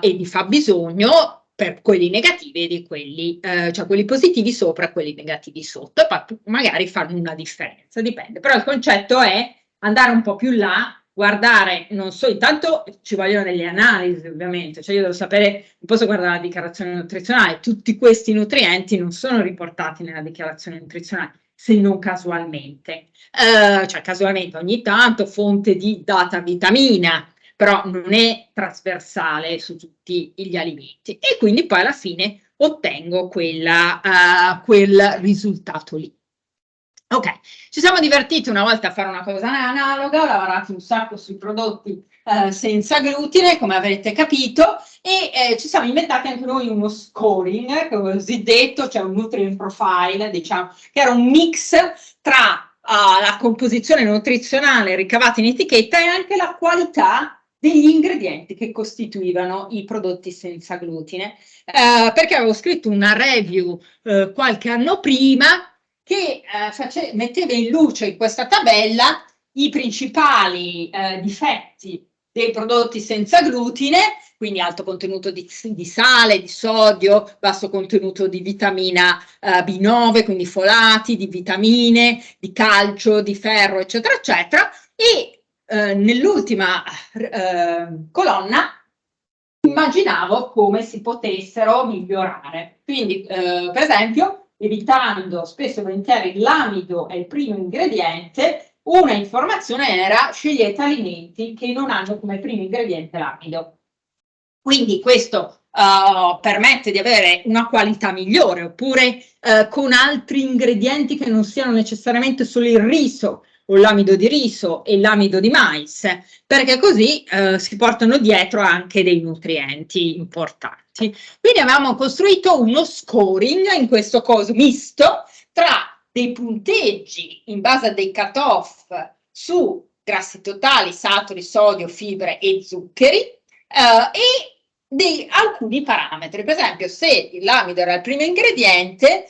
e di fabbisogno per quelli negativi e di quelli, cioè quelli positivi sopra e quelli negativi sotto, e poi magari fanno una differenza, dipende. Però il concetto è andare un po' più là, guardare, non so, intanto ci vogliono delle analisi ovviamente, cioè io devo sapere, non posso guardare la dichiarazione nutrizionale, tutti questi nutrienti non sono riportati nella dichiarazione nutrizionale, se non casualmente, cioè casualmente ogni tanto fonte di data vitamina, però non è trasversale su tutti gli alimenti, e quindi poi alla fine ottengo quel risultato lì. Ok, ci siamo divertiti una volta a fare una cosa analoga, ho lavorato un sacco sui prodotti senza glutine, come avrete capito, e ci siamo inventati anche noi uno scoring, cosiddetto, cioè un nutrient profile, diciamo, che era un mix tra la composizione nutrizionale ricavata in etichetta e anche la qualità degli ingredienti che costituivano i prodotti senza glutine, perché avevo scritto una review qualche anno prima che metteva in luce in questa tabella i principali difetti dei prodotti senza glutine, quindi alto contenuto di sale, di sodio, basso contenuto di vitamina B9, quindi folati, di vitamine, di calcio, di ferro, eccetera, eccetera, e nell'ultima colonna immaginavo come si potessero migliorare. Quindi, per esempio, evitando spesso e volentieri l'amido è il primo ingrediente, una informazione era: scegliete alimenti che non hanno come primo ingrediente l'amido. Quindi questo permette di avere una qualità migliore, oppure con altri ingredienti che non siano necessariamente solo il riso o l'amido di riso e l'amido di mais, perché così si portano dietro anche dei nutrienti importanti. Quindi avevamo costruito uno scoring, in questo caso misto, tra dei punteggi in base a dei cut-off su grassi totali, saturi, sodio, fibre e zuccheri, e di alcuni parametri. Per esempio, se l'amido era il primo ingrediente,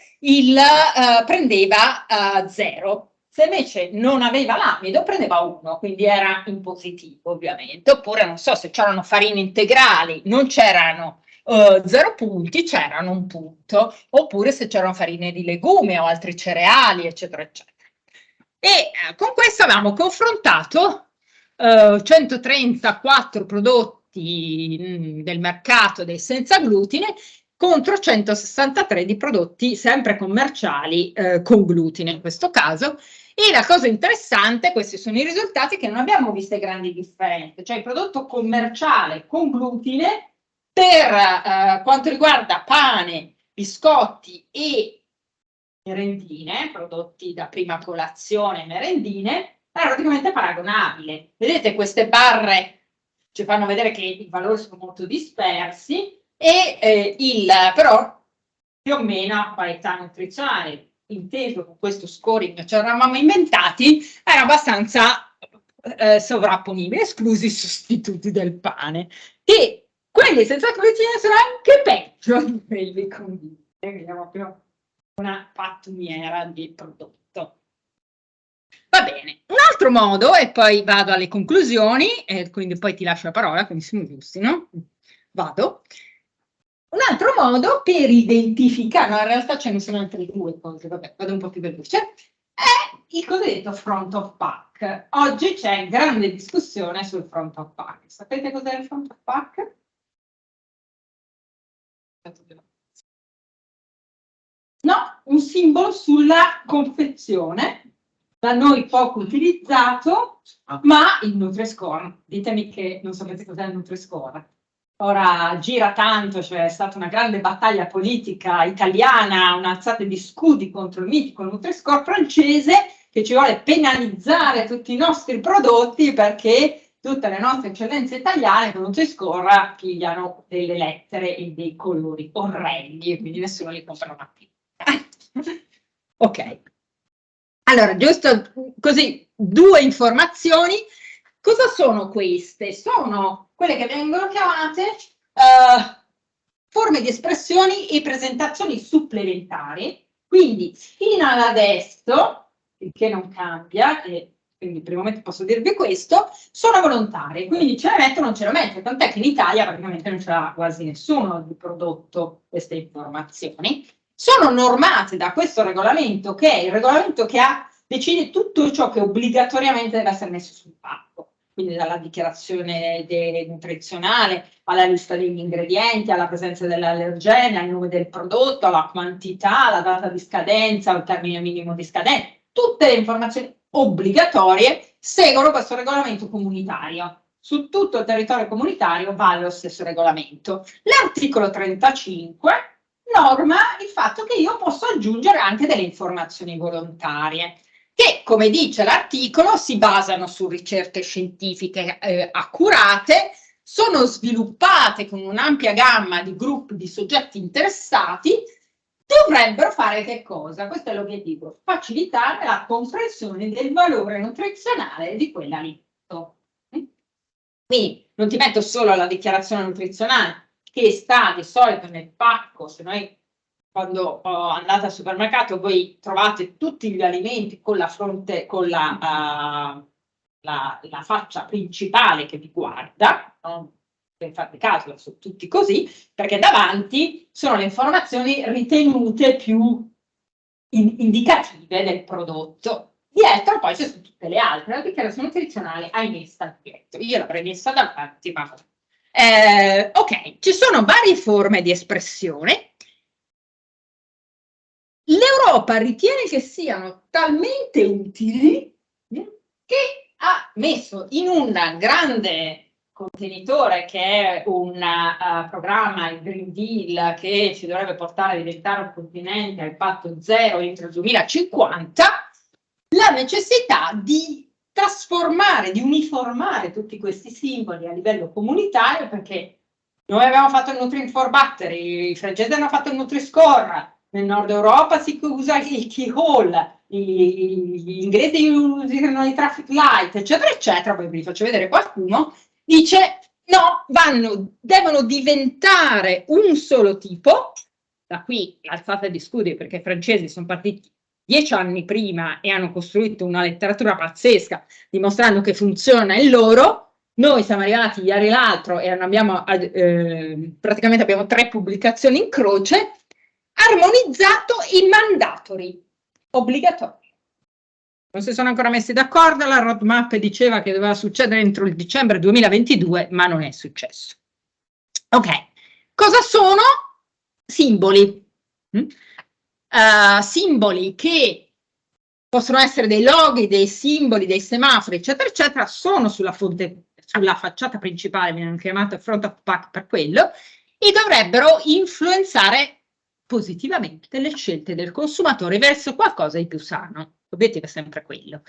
prendeva 0. Se invece non aveva l'amido, prendeva 1, quindi era in positivo ovviamente. Oppure, non so, se c'erano farine integrali, non c'erano 0 punti, c'erano 1 punto. Oppure se c'erano farine di legume o altri cereali, eccetera, eccetera. E con questo avevamo confrontato 134 prodotti prodotti del mercato del senza glutine contro 163 di prodotti sempre commerciali con glutine in questo caso. E la cosa interessante, questi sono i risultati, che non abbiamo visto grandi differenze, cioè il prodotto commerciale con glutine per quanto riguarda pane, biscotti e merendine, prodotti da prima colazione, merendine, era praticamente paragonabile. Vedete, queste barre ci fanno vedere che i valori sono molto dispersi e però più o meno a qualità nutrizionale, inteso con questo scoring che ci eravamo inventati, era abbastanza sovrapponibile, esclusi i sostituti del pane. E quelli senza glutine sono anche peggio di quelli con glutine, quindi è proprio una pattumiera di prodotto. Va bene, un altro modo, e poi vado alle conclusioni, e quindi poi ti lascio la parola, quindi siamo giusti, no? Vado. Un altro modo per identificare, no, in realtà ce ne sono altre due cose, vabbè, vado un po' più veloce, è il cosiddetto front of pack. Oggi c'è grande discussione sul front of pack. Sapete cos'è il front of pack? No, un simbolo sulla confezione, da noi poco utilizzato, ma il Nutri-Score. Ditemi che non sapete cos'è il Nutri-Score. Ora gira tanto, cioè è stata una grande battaglia politica italiana, un'alzata di scudi contro il mitico Nutri-Score francese, che ci vuole penalizzare tutti i nostri prodotti perché tutte le nostre eccellenze italiane con Nutri-Score pigliano delle lettere e dei colori orrendi e quindi nessuno li compra più. Ok, allora giusto così, due informazioni. Cosa sono queste? Sono quelle che vengono chiamate forme di espressioni e presentazioni supplementari, quindi fino ad adesso, il che non cambia, e quindi per il momento posso dirvi questo, sono volontarie, quindi ce la metto o non ce la metto, tant'è che in Italia praticamente non ce l'ha quasi nessuno di prodotto queste informazioni. Sono normate da questo regolamento, che è il regolamento che decide tutto ciò che obbligatoriamente deve essere messo sul pacco, quindi dalla dichiarazione nutrizionale alla lista degli ingredienti, alla presenza dell'allergene, al nome del prodotto, alla quantità, alla data di scadenza, al termine minimo di scadenza. Tutte le informazioni obbligatorie seguono questo regolamento comunitario. Su tutto il territorio comunitario vale lo stesso regolamento. L'articolo 35 norma il fatto che io posso aggiungere anche delle informazioni volontarie, che, come dice l'articolo, si basano su ricerche scientifiche accurate, sono sviluppate con un'ampia gamma di gruppi di soggetti interessati, dovrebbero fare che cosa? Questo è l'obiettivo: facilitare la comprensione del valore nutrizionale di quell'alimento. Quindi non ti metto solo la dichiarazione nutrizionale, che sta di solito nel pacco. Se noi, quando andate al supermercato, voi trovate tutti gli alimenti con la fronte, con la faccia principale che vi guarda, no? Per farvi caso, sono tutti così, perché davanti sono le informazioni ritenute più indicative del prodotto. Dietro poi ci sono tutte le altre, la dichiarazione nutrizionale hai messa dietro. Io l'avrei messa davanti, ma ok, ci sono varie forme di espressione. L'Europa ritiene che siano talmente utili che ha messo in un grande contenitore, che è un programma, il Green Deal, che ci dovrebbe portare a diventare un continente al patto zero entro il 2050, la necessità di trasformare, di uniformare tutti questi simboli a livello comunitario, perché noi abbiamo fatto il Nutri-Inform Battery, i francesi hanno fatto il Nutri-Score, nel nord Europa si usa il Keyhole, gli inglesi usano i Traffic Light, eccetera, eccetera. Poi vi faccio vedere qualcuno. Dice no, devono diventare un solo tipo. Da qui l'alzata di scudi, perché i francesi sono partiti 10 anni prima e hanno costruito una letteratura pazzesca dimostrando che funziona il loro. Noi siamo arrivati ieri l'altro e praticamente abbiamo 3 pubblicazioni in croce. Armonizzato in mandatory, obbligatorio. non si sono ancora messi d'accordo, la roadmap diceva che doveva succedere entro il dicembre 2022, ma non è successo. Ok, cosa sono? Simboli. Simboli che possono essere dei loghi, dei simboli, dei semafori, eccetera, eccetera, sono sulla facciata principale, viene chiamato front of pack per quello, e dovrebbero influenzare positivamente le scelte del consumatore verso qualcosa di più sano. L'obiettivo è sempre quello.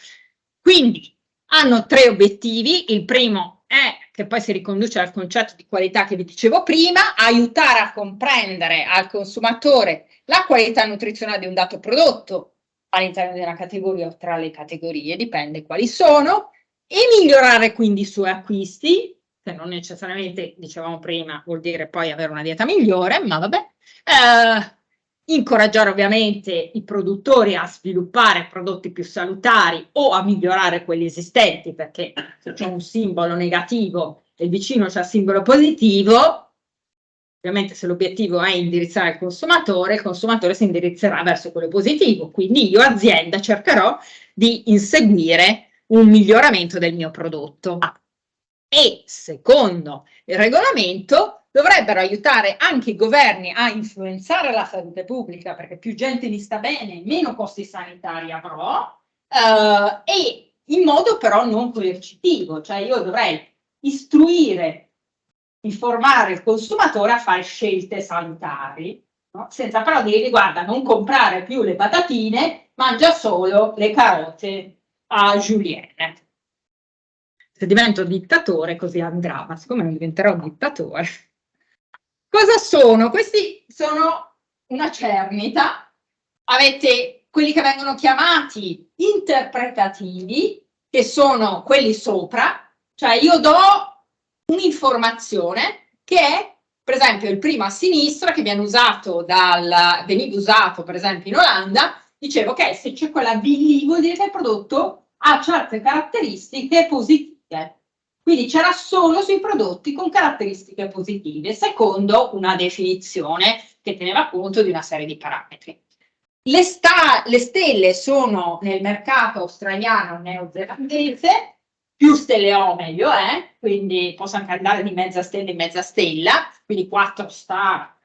Quindi hanno 3 obiettivi. Il primo è, che poi si riconduce al concetto di qualità che vi dicevo prima, aiutare a comprendere al consumatore la qualità nutrizionale di un dato prodotto all'interno di una categoria o tra le categorie, dipende quali sono, e migliorare quindi i suoi acquisti, che non necessariamente, dicevamo prima, vuol dire poi avere una dieta migliore, ma vabbè. Incoraggiare ovviamente i produttori a sviluppare prodotti più salutari o a migliorare quelli esistenti, perché se c'è un simbolo negativo e il vicino c'è il simbolo positivo, ovviamente se l'obiettivo è indirizzare il consumatore si indirizzerà verso quello positivo, quindi io azienda cercherò di inseguire un miglioramento del mio prodotto. E secondo il regolamento dovrebbero aiutare anche i governi a influenzare la salute pubblica, perché più gente mi sta bene, meno costi sanitari avrò, e in modo però non coercitivo, cioè io dovrei istruire, informare il consumatore a fare scelte salutari, no? Senza però dirgli guarda, non comprare più le patatine, mangia solo le carote a julienne. Se divento dittatore così andrà, ma siccome non diventerò dittatore. Cosa sono? Questi sono una cernita. Avete quelli che vengono chiamati interpretativi, che sono quelli sopra, cioè io do un'informazione che è, per esempio, il primo a sinistra che veniva usato per esempio in Olanda, dicevo che se c'è quella V lì vuol dire che il prodotto ha certe caratteristiche positive. Quindi c'era solo sui prodotti con caratteristiche positive, secondo una definizione che teneva conto di una serie di parametri. Le stelle sono nel mercato australiano neozelandese, più stelle ho meglio è, quindi posso anche andare di mezza stella in mezza stella, quindi 4 star,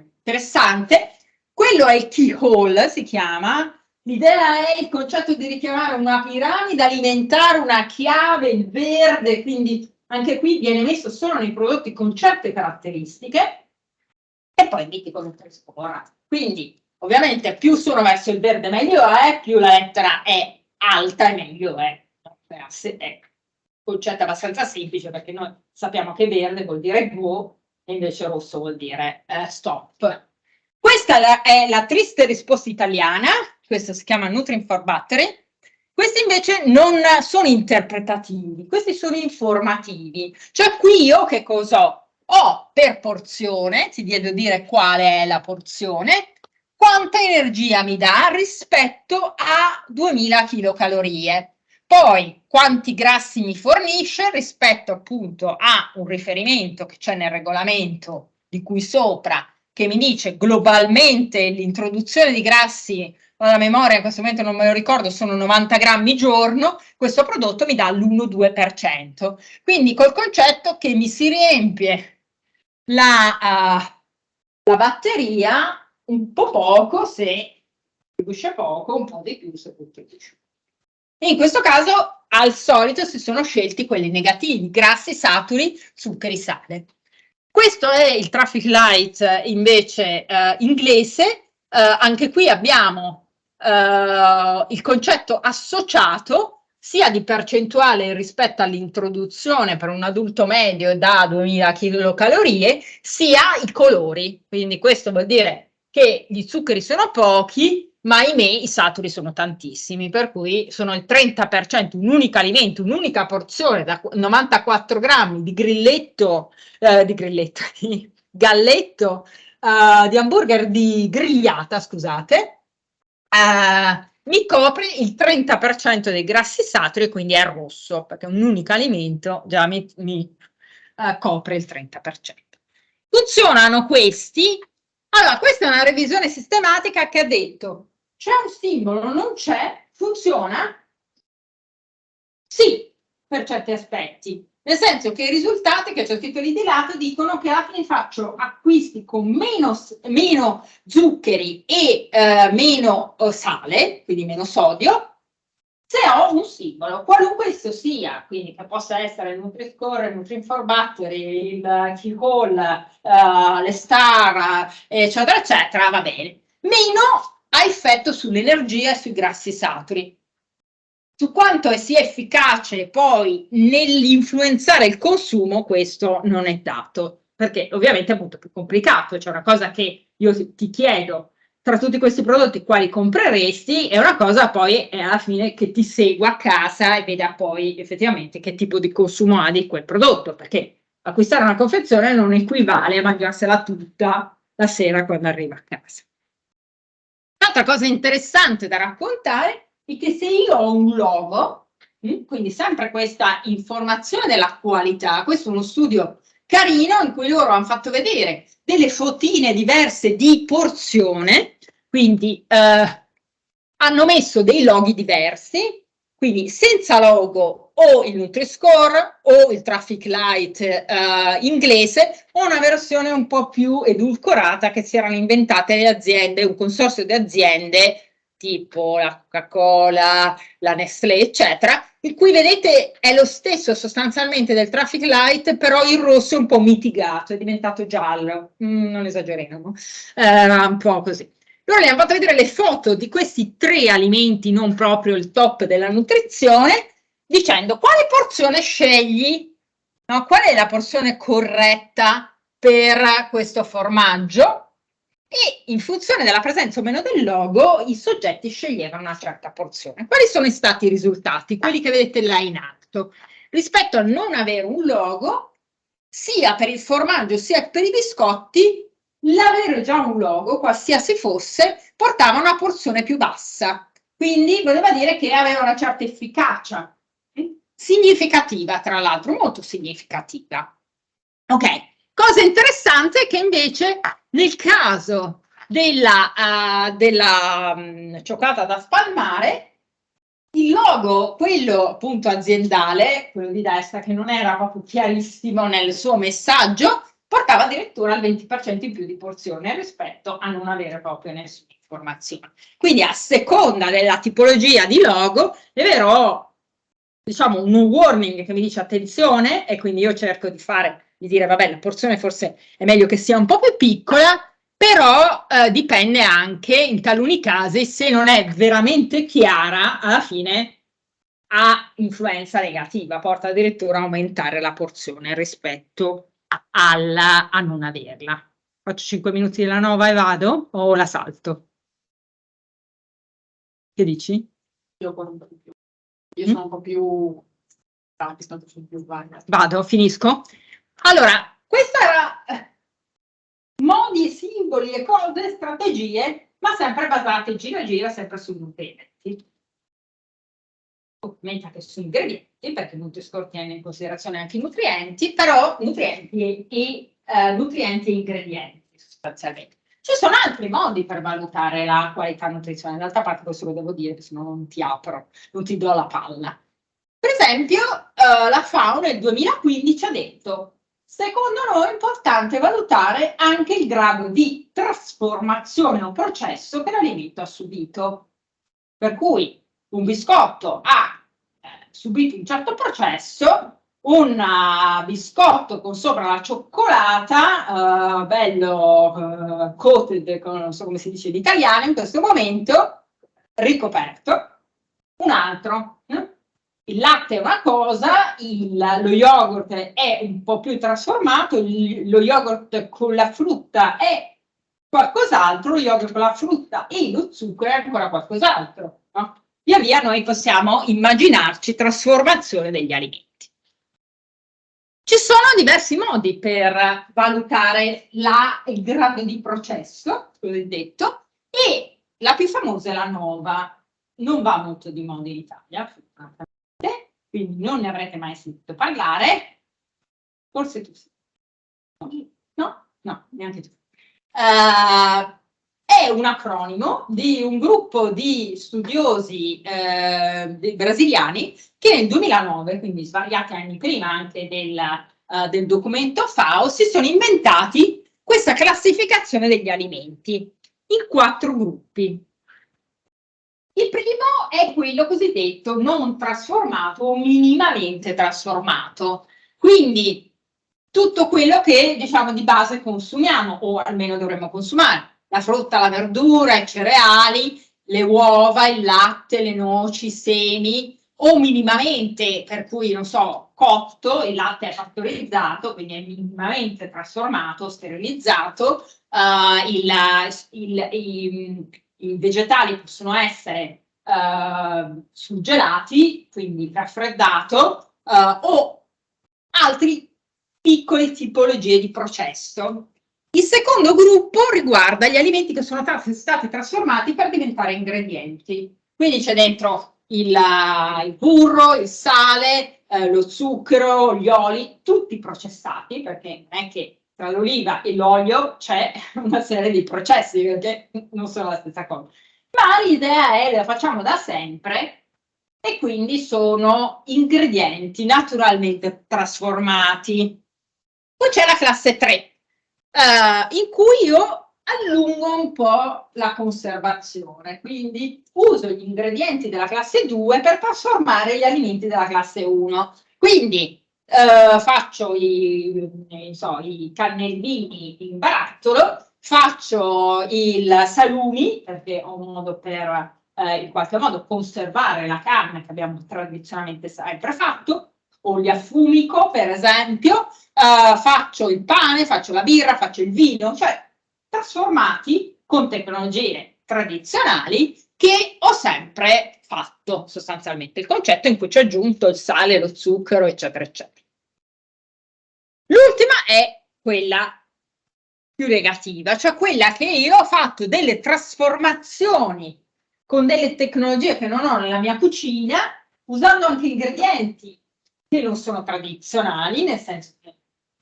interessante. Quello è il keyhole, si chiama. L'idea è il concetto di richiamare una piramide, alimentare una chiave, il verde, quindi anche qui viene messo solo nei prodotti con certe caratteristiche e poi metti come trasporta. Quindi ovviamente più sono verso il verde meglio è, più la lettera è alta e meglio è. È un concetto abbastanza semplice perché noi sappiamo che verde vuol dire go e invece rosso vuol dire stop. Questa è la triste risposta italiana, questo si chiama Nutrin for Battery. Questi invece non sono interpretativi, questi sono informativi. Cioè qui io che cosa ho? Ho per porzione, ti devo dire quale è la porzione, quanta energia mi dà rispetto a 2000 kcal. Poi quanti grassi mi fornisce rispetto appunto a un riferimento che c'è nel regolamento di cui sopra, che mi dice globalmente l'introduzione di grassi, la memoria in questo momento non me lo ricordo, sono 90 grammi giorno, questo prodotto mi dà l'1-2%. Quindi col concetto che mi si riempie la batteria un po' poco se contribuisce poco, un po' di più se contribuisce. In questo caso, al solito, si sono scelti quelli negativi, grassi, saturi, zuccheri, sale. Questo è il traffic light invece inglese, anche qui abbiamo il concetto associato sia di percentuale rispetto all'introduzione per un adulto medio da 2000 kcal, sia i colori. Quindi questo vuol dire che gli zuccheri sono pochi, ma ahimè i saturi sono tantissimi, per cui sono il 30%, un unico alimento, un'unica porzione da 94 grammi di galletto, di hamburger di grigliata, scusate, mi copre il 30% dei grassi saturi, quindi è rosso, perché un unico alimento già mi copre il 30%. Funzionano questi? Allora, questa è una revisione sistematica che ha detto c'è un simbolo, non c'è, funziona? Sì, per certi aspetti. Nel senso che i risultati che ho scritto lì di lato dicono che alla fine faccio acquisti con meno zuccheri e meno sale, quindi meno sodio, se ho un simbolo, qualunque esso sia, quindi che possa essere il Nutri-Score, il Nutri-Inform-Battery, il Key-Hole, le Star, eccetera, eccetera, va bene. Meno ha effetto sull'energia e sui grassi saturi. Su quanto sia efficace poi nell'influenzare il consumo, questo non è dato, perché ovviamente è molto più complicato. C'è una cosa che io ti chiedo, tra tutti questi prodotti quali compreresti, è una cosa poi è alla fine che ti segua a casa e veda poi effettivamente che tipo di consumo ha di quel prodotto, perché acquistare una confezione non equivale a mangiarsela tutta la sera quando arriva a casa. Un'altra cosa interessante da raccontare è che se io ho un logo, quindi sempre questa informazione della qualità, questo è uno studio carino in cui loro hanno fatto vedere delle fotine diverse di porzione, quindi hanno messo dei loghi diversi, quindi senza logo o il Nutri-Score o il Traffic Light inglese o una versione un po' più edulcorata che si erano inventate le aziende, un consorzio di aziende tipo la Coca-Cola, la Nestlé, eccetera, il cui vedete è lo stesso sostanzialmente del Traffic Light, però il rosso è un po' mitigato, è diventato giallo, non esageriamo, un po' così. Allora le hanno fatto vedere le foto di questi 3 alimenti, non proprio il top della nutrizione, dicendo quale porzione scegli, no? Qual è la porzione corretta per questo formaggio, e in funzione della presenza o meno del logo i soggetti sceglievano una certa porzione. Quali sono stati i risultati? Quelli che vedete là in alto. Rispetto a non avere un logo, sia per il formaggio sia per i biscotti, l'avere già un logo, qualsiasi fosse, portava una porzione più bassa. Quindi voleva dire che aveva una certa efficacia, significativa tra l'altro, molto significativa. Ok, cosa interessante è che invece nel caso della cioccolata da spalmare, il logo, quello appunto aziendale, quello di destra, che non era proprio chiarissimo nel suo messaggio, portava addirittura il 20% in più di porzione rispetto a non avere proprio nessuna informazione. Quindi a seconda della tipologia di logo, è vero, diciamo un warning che mi dice attenzione, e quindi io cerco di dire vabbè, la porzione forse è meglio che sia un po' più piccola, però dipende anche in taluni casi, se non è veramente chiara, alla fine ha influenza negativa, porta addirittura a aumentare la porzione rispetto a non averla. Faccio 5 minuti della nova e vado o la salto? Che dici? Io sono un po' più Vado, finisco. Allora, questa era modi, simboli e cose, strategie, ma sempre basate gira gira, sempre sui nutrienti. Ovviamente anche sui ingredienti, perché Nutri-Score tiene in considerazione anche i nutrienti, però nutrienti e ingredienti sostanzialmente. Ci sono altri modi per valutare la qualità nutrizionale, d'altra parte questo lo devo dire, se no non ti apro, non ti do la palla. Per esempio, la FAO nel 2015 ha detto: secondo noi è importante valutare anche il grado di trasformazione o processo che l'alimento ha subito. Per cui un biscotto ha subito un certo processo, un biscotto con sopra la cioccolata, bello coated, non so come si dice in italiano in questo momento, ricoperto, un altro. Il latte è una cosa, lo yogurt è un po' più trasformato, lo yogurt con la frutta è qualcos'altro, lo yogurt con la frutta e lo zucchero è ancora qualcos'altro. No? Via via noi possiamo immaginarci trasformazione degli alimenti. Ci sono diversi modi per valutare il grado di processo, cosiddetto, e la più famosa è la NOVA. Non va molto di moda in Italia, quindi non ne avrete mai sentito parlare. Forse tu sì. No? No, neanche tu. È è un acronimo di un gruppo di studiosi brasiliani che nel 2009, quindi svariati anni prima anche del documento FAO, si sono inventati questa classificazione degli alimenti in 4 gruppi. Il primo è quello cosiddetto non trasformato o minimamente trasformato, quindi tutto quello che diciamo di base consumiamo o almeno dovremmo consumare, la frutta, la verdura, i cereali, le uova, il latte, le noci, i semi o minimamente, per cui non so, cotto, il latte è fattorizzato, quindi è minimamente trasformato, sterilizzato, i vegetali possono essere surgelati, quindi raffreddato, o altri piccole tipologie di processo. Il secondo gruppo riguarda gli alimenti che sono stati trasformati per diventare ingredienti. Quindi c'è dentro il burro, il sale, lo zucchero, gli oli, tutti processati, perché non è che tra l'oliva e l'olio c'è una serie di processi, perché non sono la stessa cosa. Ma l'idea è, la facciamo da sempre, e quindi sono ingredienti naturalmente trasformati. Poi c'è la classe 3, in cui io allungo un po' la conservazione, quindi uso gli ingredienti della classe 2 per trasformare gli alimenti della classe 1. Quindi faccio i cannellini in barattolo, faccio il salumi, perché ho un modo per in qualche modo conservare la carne che abbiamo tradizionalmente sempre fatto, o li affumico per esempio, faccio il pane, faccio la birra, faccio il vino, cioè trasformati con tecnologie tradizionali che ho sempre fatto sostanzialmente. Il concetto in cui ci ho aggiunto il sale, lo zucchero, eccetera, eccetera. L'ultima è quella più negativa, cioè quella che io ho fatto delle trasformazioni con delle tecnologie che non ho nella mia cucina, usando anche ingredienti che non sono tradizionali, nel senso che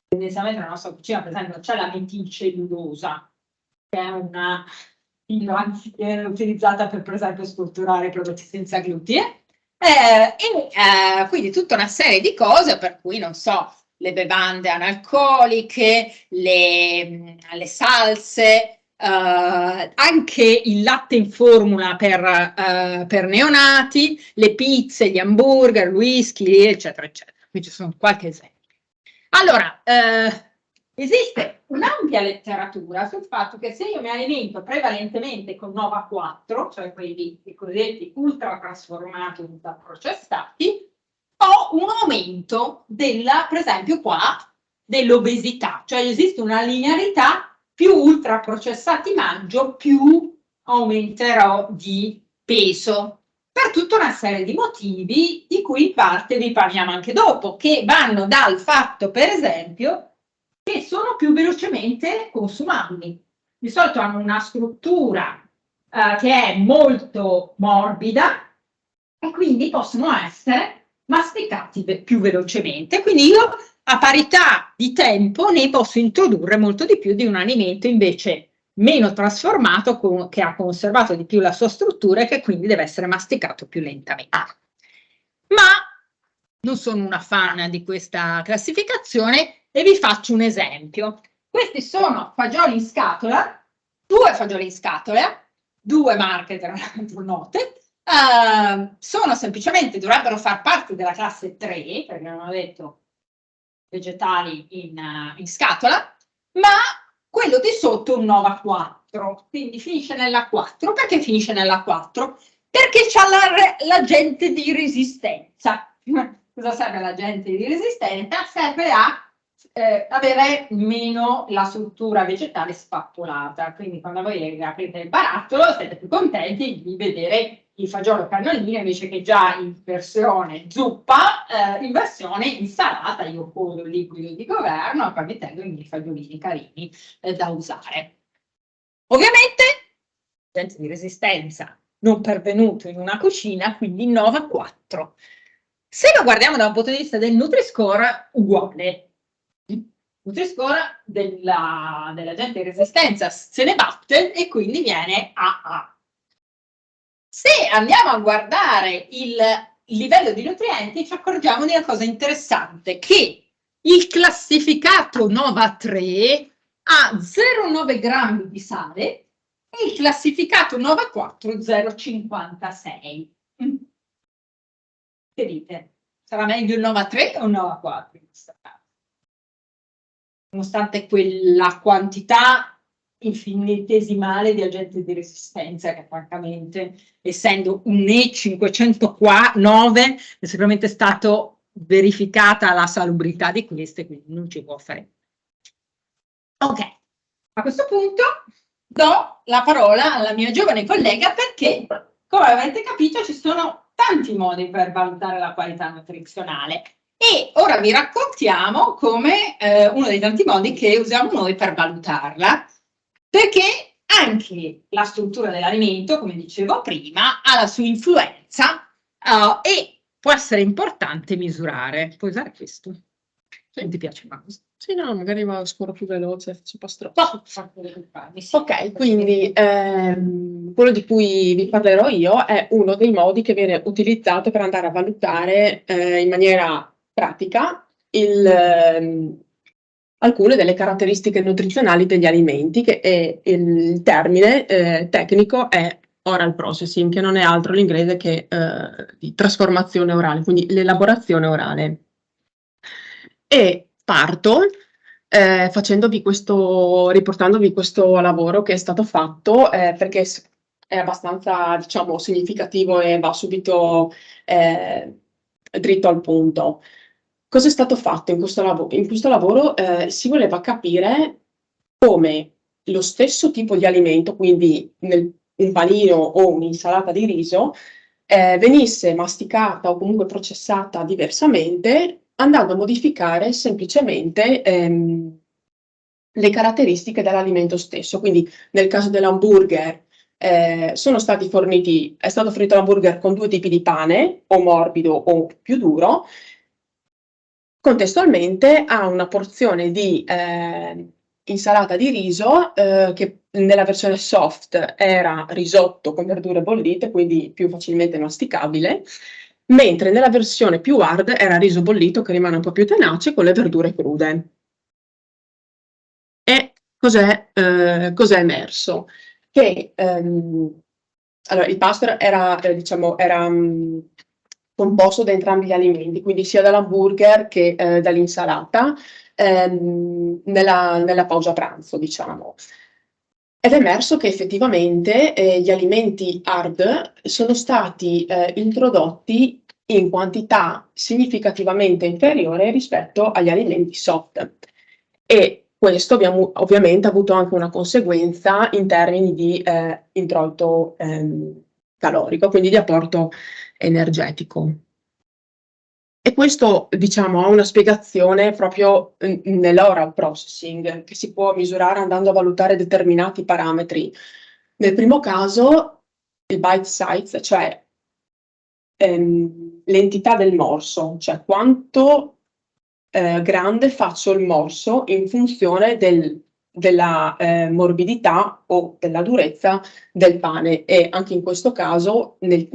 tendenzialmente nella nostra cucina, per esempio, c'è la metilcellulosa, che è una fibra utilizzata per esempio sculturare prodotti senza glutine, quindi tutta una serie di cose per cui, non so, le bevande analcoliche, le salse, anche il latte in formula per neonati, le pizze, gli hamburger, il whisky, eccetera, eccetera. Qui ci sono qualche esempio. Allora, esiste un'ampia letteratura sul fatto che se io mi alimento prevalentemente con Nova 4, cioè quelli cosiddetti ultra trasformati, ultra processati, ho un aumento della, per esempio qua, dell'obesità, cioè esiste una linearità: più ultra processati mangio, più aumenterò di peso, per tutta una serie di motivi di cui in parte vi parliamo anche dopo, che vanno dal fatto, per esempio, che sono più velocemente consumabili. Di solito hanno una struttura che è molto morbida e quindi possono essere masticati più velocemente. Quindi io, a parità di tempo, ne posso introdurre molto di più di un alimento invece meno trasformato, che ha conservato di più la sua struttura e che quindi deve essere masticato più lentamente. Ma non sono una fan di questa classificazione e vi faccio un esempio. Questi sono fagioli in scatola, 2 fagioli in scatola, 2 marche tra l'altro note, sono semplicemente, dovrebbero far parte della classe 3, perché non ho detto vegetali in scatola, ma quello di sotto è un Nova 4, quindi finisce nella 4. Perché finisce nella 4? Perché c'ha l'agente di resistenza. Cosa serve l'agente di resistenza? Serve a avere meno la struttura vegetale spappolata, quindi quando voi aprite il barattolo siete più contenti di vedere il fagiolo cannellino invece che già in versione zuppa, in versione insalata. Io codo il liquido di governo e poi mettendo i miei fagiolini carini da usare. Ovviamente l'agente di resistenza non pervenuto in una cucina, quindi Nova 4. Se lo guardiamo da un punto di vista del Nutri-Score, uguale. Nutri-Score dell'agente di resistenza se ne batte e quindi viene AA. Se andiamo a guardare il livello di nutrienti, ci accorgiamo di una cosa interessante, che il classificato Nova 3 ha 0,9 grammi di sale e il classificato Nova 4 0,56. Che dite? Sarà meglio il Nova 3 o il Nova 4 in questo caso? Nonostante quella quantità infinitesimale di agenti di resistenza che francamente, essendo un E509, è sicuramente stato verificata la salubrità di queste, quindi non ci può fare. Ok, a questo punto do la parola alla mia giovane collega perché, come avete capito, ci sono tanti modi per valutare la qualità nutrizionale. E ora vi raccontiamo come uno dei tanti modi che usiamo noi per valutarla, perché anche la struttura dell'alimento, come dicevo prima, ha la sua influenza e può essere importante misurare. Puoi usare questo? Se ti piace il mouse. Sì, no, magari va scorro più veloce, faccio un po' Ok, quindi quello di cui vi parlerò io è uno dei modi che viene utilizzato per andare a valutare in maniera pratica alcune delle caratteristiche nutrizionali degli alimenti, che il termine tecnico è oral processing, che non è altro l'inglese che di trasformazione orale, quindi l'elaborazione orale. E parto riportandovi questo lavoro che è stato fatto perché è abbastanza, diciamo, significativo e va subito dritto al punto. Cosa è stato fatto in questo lavoro? In questo lavoro si voleva capire come lo stesso tipo di alimento, quindi un panino o un'insalata di riso, venisse masticata o comunque processata diversamente, andando a modificare semplicemente le caratteristiche dell'alimento stesso. Quindi nel caso dell'hamburger è stato fornito l'hamburger con due tipi di pane, o morbido o più duro. Contestualmente ha una porzione di insalata di riso che nella versione soft era risotto con verdure bollite, quindi più facilmente masticabile, mentre nella versione più hard era riso bollito che rimane un po' più tenace con le verdure crude. E cos'è emerso? Che allora, il pasto era composto da entrambi gli alimenti, quindi sia dall'hamburger che dall'insalata nella pausa pranzo, diciamo. Ed è emerso che effettivamente gli alimenti hard sono stati introdotti in quantità significativamente inferiore rispetto agli alimenti soft. E questo ovviamente ha avuto anche una conseguenza in termini di introito calorico, quindi di apporto energetico. E questo, diciamo, ha una spiegazione proprio nell'oral processing, che si può misurare andando a valutare determinati parametri. Nel primo caso, il bite size, cioè l'entità del morso, cioè quanto grande faccio il morso in funzione della morbidità o della durezza del pane. E anche in questo caso, in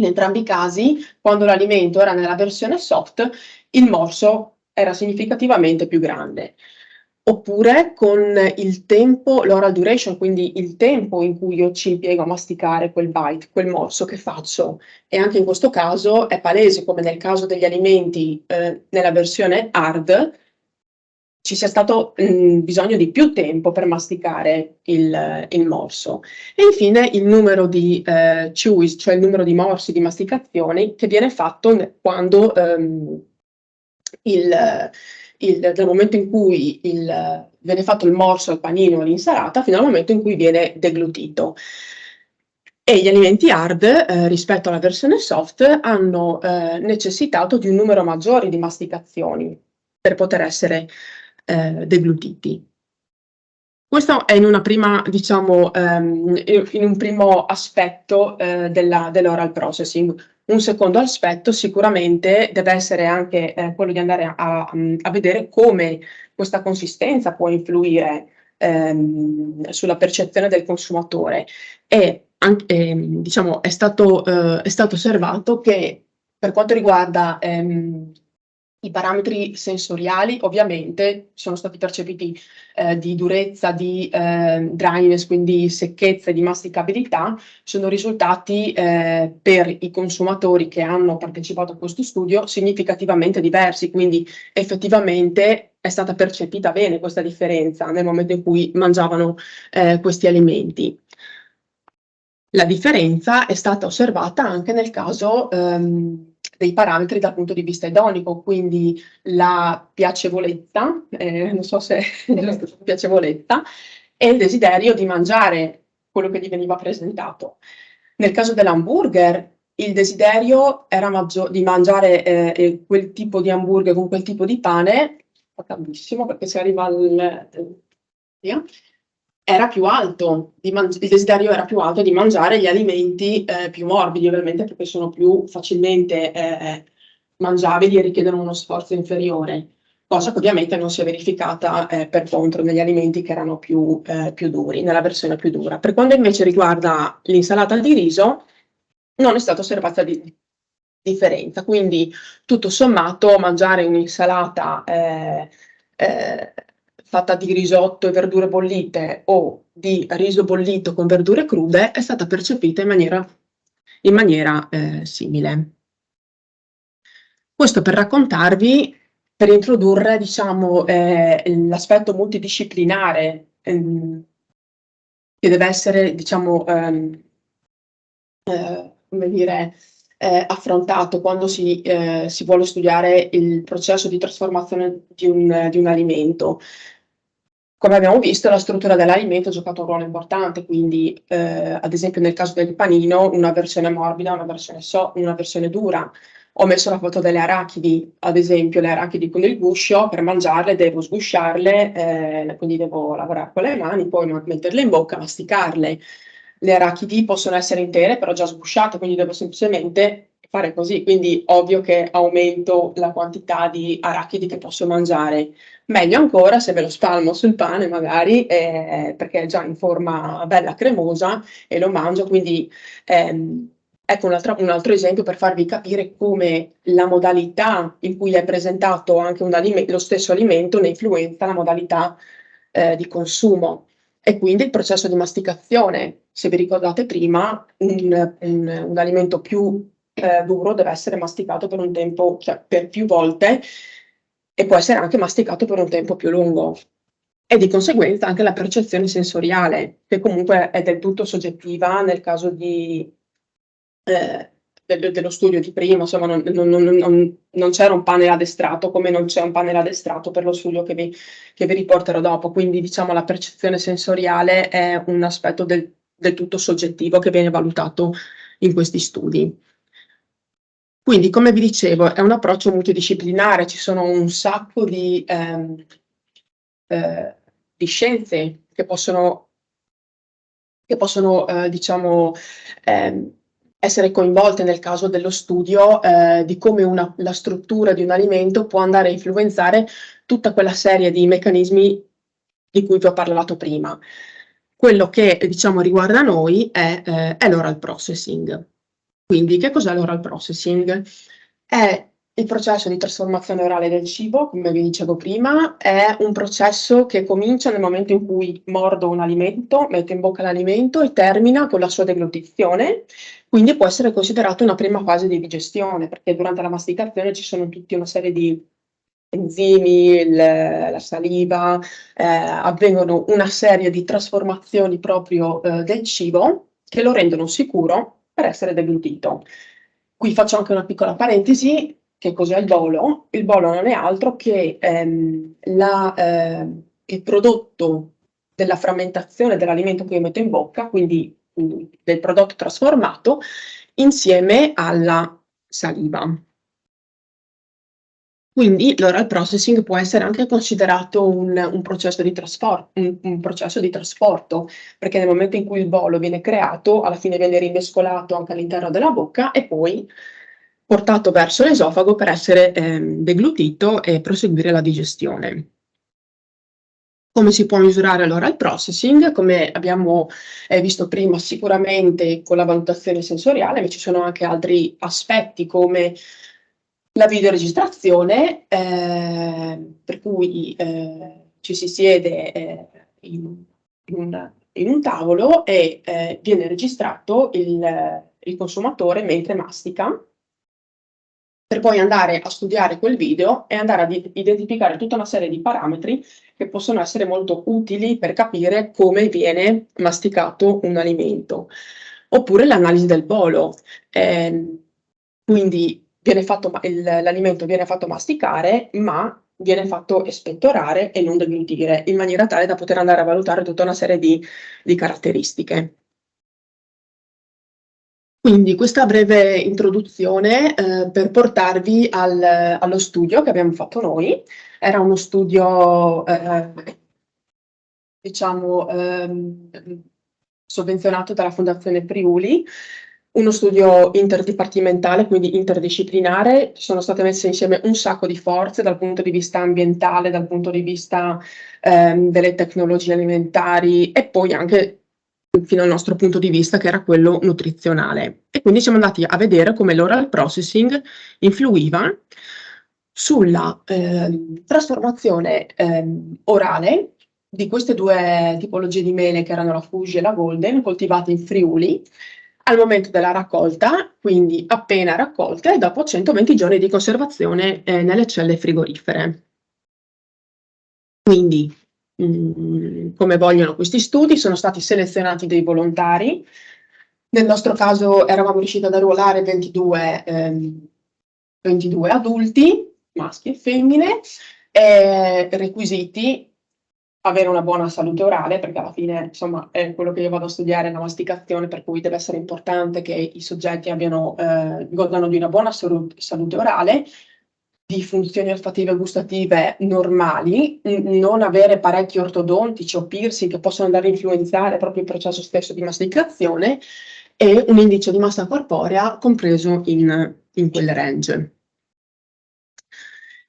entrambi i casi, quando l'alimento era nella versione soft, il morso era significativamente più grande. Oppure con il tempo, l'oral duration, quindi il tempo in cui io ci impiego a masticare quel bite, quel morso che faccio. E anche in questo caso è palese, come nel caso degli alimenti nella versione hard, ci sia stato bisogno di più tempo per masticare il morso. E infine il numero di chews, cioè il numero di morsi, di masticazioni, che viene fatto quando dal momento in cui viene fatto il morso al panino o all'insalata fino al momento in cui viene deglutito. E gli alimenti hard rispetto alla versione soft hanno necessitato di un numero maggiore di masticazioni per poter essere deglutiti. Questo è in una prima, diciamo, in un primo aspetto dell'oral processing. Un secondo aspetto sicuramente deve essere anche quello di andare a vedere come questa consistenza può influire sulla percezione del consumatore. E diciamo, è stato osservato che per quanto riguarda i parametri sensoriali, ovviamente sono stati percepiti di durezza, di dryness, quindi secchezza e di masticabilità, sono risultati per i consumatori che hanno partecipato a questo studio significativamente diversi, quindi effettivamente è stata percepita bene questa differenza nel momento in cui mangiavano questi alimenti. La differenza è stata osservata anche nel caso dei parametri dal punto di vista edonico, quindi la piacevolezza, non so se è giusto, piacevolezza, e il desiderio di mangiare quello che gli veniva presentato. Nel caso dell'hamburger, il desiderio era di mangiare quel tipo di hamburger con quel tipo di pane, tantissimo perché si arriva via, era più alto, il desiderio era più alto di mangiare gli alimenti più morbidi, ovviamente, perché sono più facilmente mangiabili e richiedono uno sforzo inferiore, cosa che ovviamente non si è verificata per contro negli alimenti che erano più duri, nella versione più dura. Per quanto invece riguarda l'insalata di riso, non è stata osservata differenza, quindi tutto sommato mangiare un'insalata fatta di risotto e verdure bollite o di riso bollito con verdure crude è stata percepita in maniera simile. Questo per raccontarvi, per introdurre, diciamo, l'aspetto multidisciplinare che deve essere, diciamo, come dire, affrontato quando si vuole studiare il processo di trasformazione di un alimento. Come abbiamo visto, la struttura dell'alimento ha giocato un ruolo importante, quindi ad esempio nel caso del panino, una versione morbida, una versione dura. Ho messo la foto delle arachidi, ad esempio le arachidi con il guscio, per mangiarle devo sgusciarle, quindi devo lavorare con le mani, poi metterle in bocca, masticarle. Le arachidi possono essere intere, però già sgusciate, quindi devo semplicemente fare così, quindi ovvio che aumento la quantità di arachidi che posso mangiare. Meglio ancora se ve lo spalmo sul pane magari, perché è già in forma bella cremosa e lo mangio, quindi ecco un altro esempio per farvi capire come la modalità in cui è presentato anche lo stesso alimento ne influenza la modalità di consumo. E quindi il processo di masticazione, se vi ricordate prima, un alimento più duro deve essere masticato per un tempo, cioè per più volte, e può essere anche masticato per un tempo più lungo. E di conseguenza anche la percezione sensoriale, che comunque è del tutto soggettiva nel caso dello studio di prima, insomma non c'era un panel addestrato come non c'è un panel addestrato per lo studio che vi riporterò dopo, quindi diciamo la percezione sensoriale è un aspetto del tutto soggettivo che viene valutato in questi studi. Quindi, come vi dicevo, è un approccio multidisciplinare, ci sono un sacco di scienze che possono diciamo, essere coinvolte nel caso dello studio di come la struttura di un alimento può andare a influenzare tutta quella serie di meccanismi di cui vi ho parlato prima. Quello che diciamo riguarda noi è l'oral processing. Quindi che cos'è l'oral processing? È il processo di trasformazione orale del cibo, come vi dicevo prima, è un processo che comincia nel momento in cui mordo un alimento, metto in bocca l'alimento e termina con la sua deglutizione, quindi può essere considerato una prima fase di digestione, perché durante la masticazione ci sono tutta una serie di enzimi, la saliva, avvengono una serie di trasformazioni proprio del cibo che lo rendono sicuro per essere deglutito. Qui faccio anche una piccola parentesi. Che cos'è il bolo? Il bolo non è altro che il prodotto della frammentazione dell'alimento che io metto in bocca, quindi del prodotto trasformato, insieme alla saliva. Quindi l'oral processing può essere anche considerato un processo di trasporto, perché nel momento in cui il bolo viene creato, alla fine viene rimescolato anche all'interno della bocca e poi portato verso l'esofago per essere deglutito e proseguire la digestione. Come si può misurare allora il processing? Come abbiamo visto prima, sicuramente con la valutazione sensoriale, ma ci sono anche altri aspetti come la videoregistrazione, per cui ci si siede in un tavolo e viene registrato il consumatore mentre mastica, per poi andare a studiare quel video e andare a identificare tutta una serie di parametri che possono essere molto utili per capire come viene masticato un alimento. Oppure l'analisi del bolo. Quindi l'alimento viene fatto masticare, ma viene fatto espettorare e non deglutire, in maniera tale da poter andare a valutare tutta una serie di caratteristiche. Quindi questa breve introduzione per portarvi allo studio che abbiamo fatto noi. Era uno studio, diciamo, sovvenzionato dalla Fondazione Priuli, uno studio interdipartimentale, quindi interdisciplinare. Ci sono state messe insieme un sacco di forze dal punto di vista ambientale, dal punto di vista delle tecnologie alimentari e poi anche fino al nostro punto di vista che era quello nutrizionale. E quindi siamo andati a vedere come l'oral processing influiva sulla trasformazione orale di queste due tipologie di mele che erano la Fuji e la Golden, coltivate in Friuli, al momento della raccolta, quindi appena raccolte, dopo 120 giorni di conservazione nelle celle frigorifere. Quindi, come vogliono questi studi, sono stati selezionati dei volontari. Nel nostro caso eravamo riusciti ad arruolare 22 adulti, maschi e femmine, requisiti avere una buona salute orale, perché alla fine, insomma, è quello che io vado a studiare è la masticazione, per cui deve essere importante che i soggetti godano di una buona salute orale, di funzioni olfattive e gustative normali, non avere parecchi ortodontici o piercing che possono andare a influenzare proprio il processo stesso di masticazione e un indice di massa corporea compreso in quel range.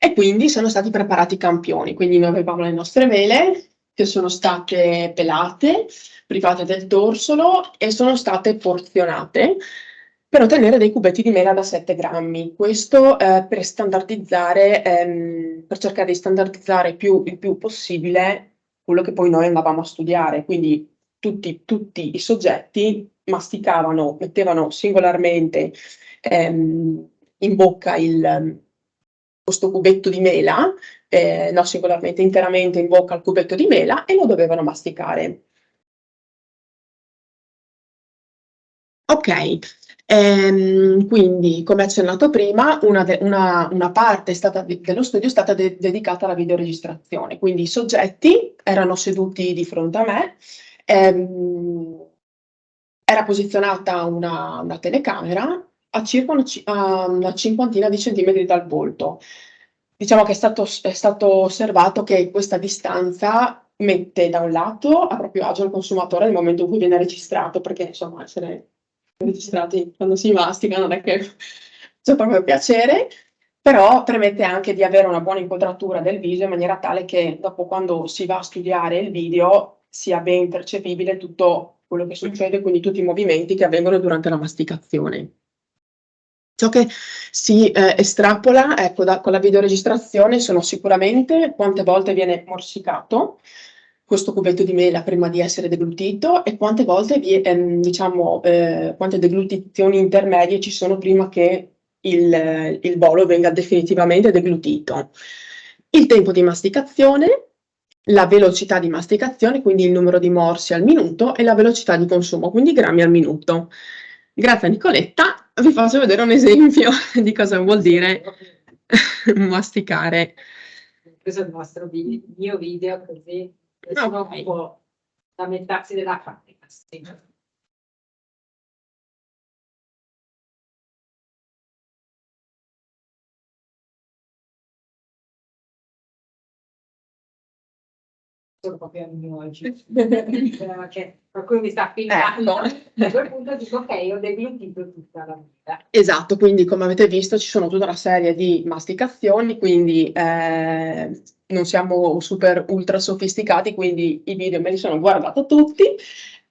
E quindi sono stati preparati i campioni, quindi noi avevamo le nostre mele che sono state pelate, private del torsolo e sono state porzionate per ottenere dei cubetti di mela da 7 grammi. Questo per standardizzare, per cercare di standardizzare il più possibile quello che poi noi andavamo a studiare. Quindi tutti i soggetti masticavano, mettevano singolarmente in bocca questo cubetto di mela, no, singolarmente, interamente in bocca al cubetto di mela e lo dovevano masticare. Ok, quindi come accennato prima, una parte dello studio è stata dedicata alla videoregistrazione, quindi i soggetti erano seduti di fronte a me, era posizionata una telecamera a circa una cinquantina di centimetri dal volto. Diciamo che è stato osservato che questa distanza mette da un lato a proprio agio il consumatore nel momento in cui viene registrato, perché insomma essere registrati quando si mastica non è che c'è proprio piacere, però permette anche di avere una buona inquadratura del viso in maniera tale che dopo quando si va a studiare il video sia ben percepibile tutto quello che succede, quindi tutti i movimenti che avvengono durante la masticazione. Ciò che si estrapola, ecco, con la videoregistrazione sono sicuramente quante volte viene morsicato questo cubetto di mela prima di essere deglutito e quante volte, diciamo, quante deglutizioni intermedie ci sono prima che il bolo venga definitivamente deglutito. Il tempo di masticazione, la velocità di masticazione, quindi il numero di morsi al minuto e la velocità di consumo, quindi grammi al minuto. Grazie a Nicoletta, vi faccio vedere un esempio di cosa vuol dire masticare. Ho preso il mio video così nessuno Ok. può lamentarsi della pratica. Sì. sono proprio a mio oggi. Che qualcuno mi sta filmando. Ecco. A quel punto dico ok, ho deglutito tutta la vita. Esatto, quindi come avete visto ci sono tutta una serie di masticazioni, quindi non siamo super ultra sofisticati, quindi i video me li sono guardati tutti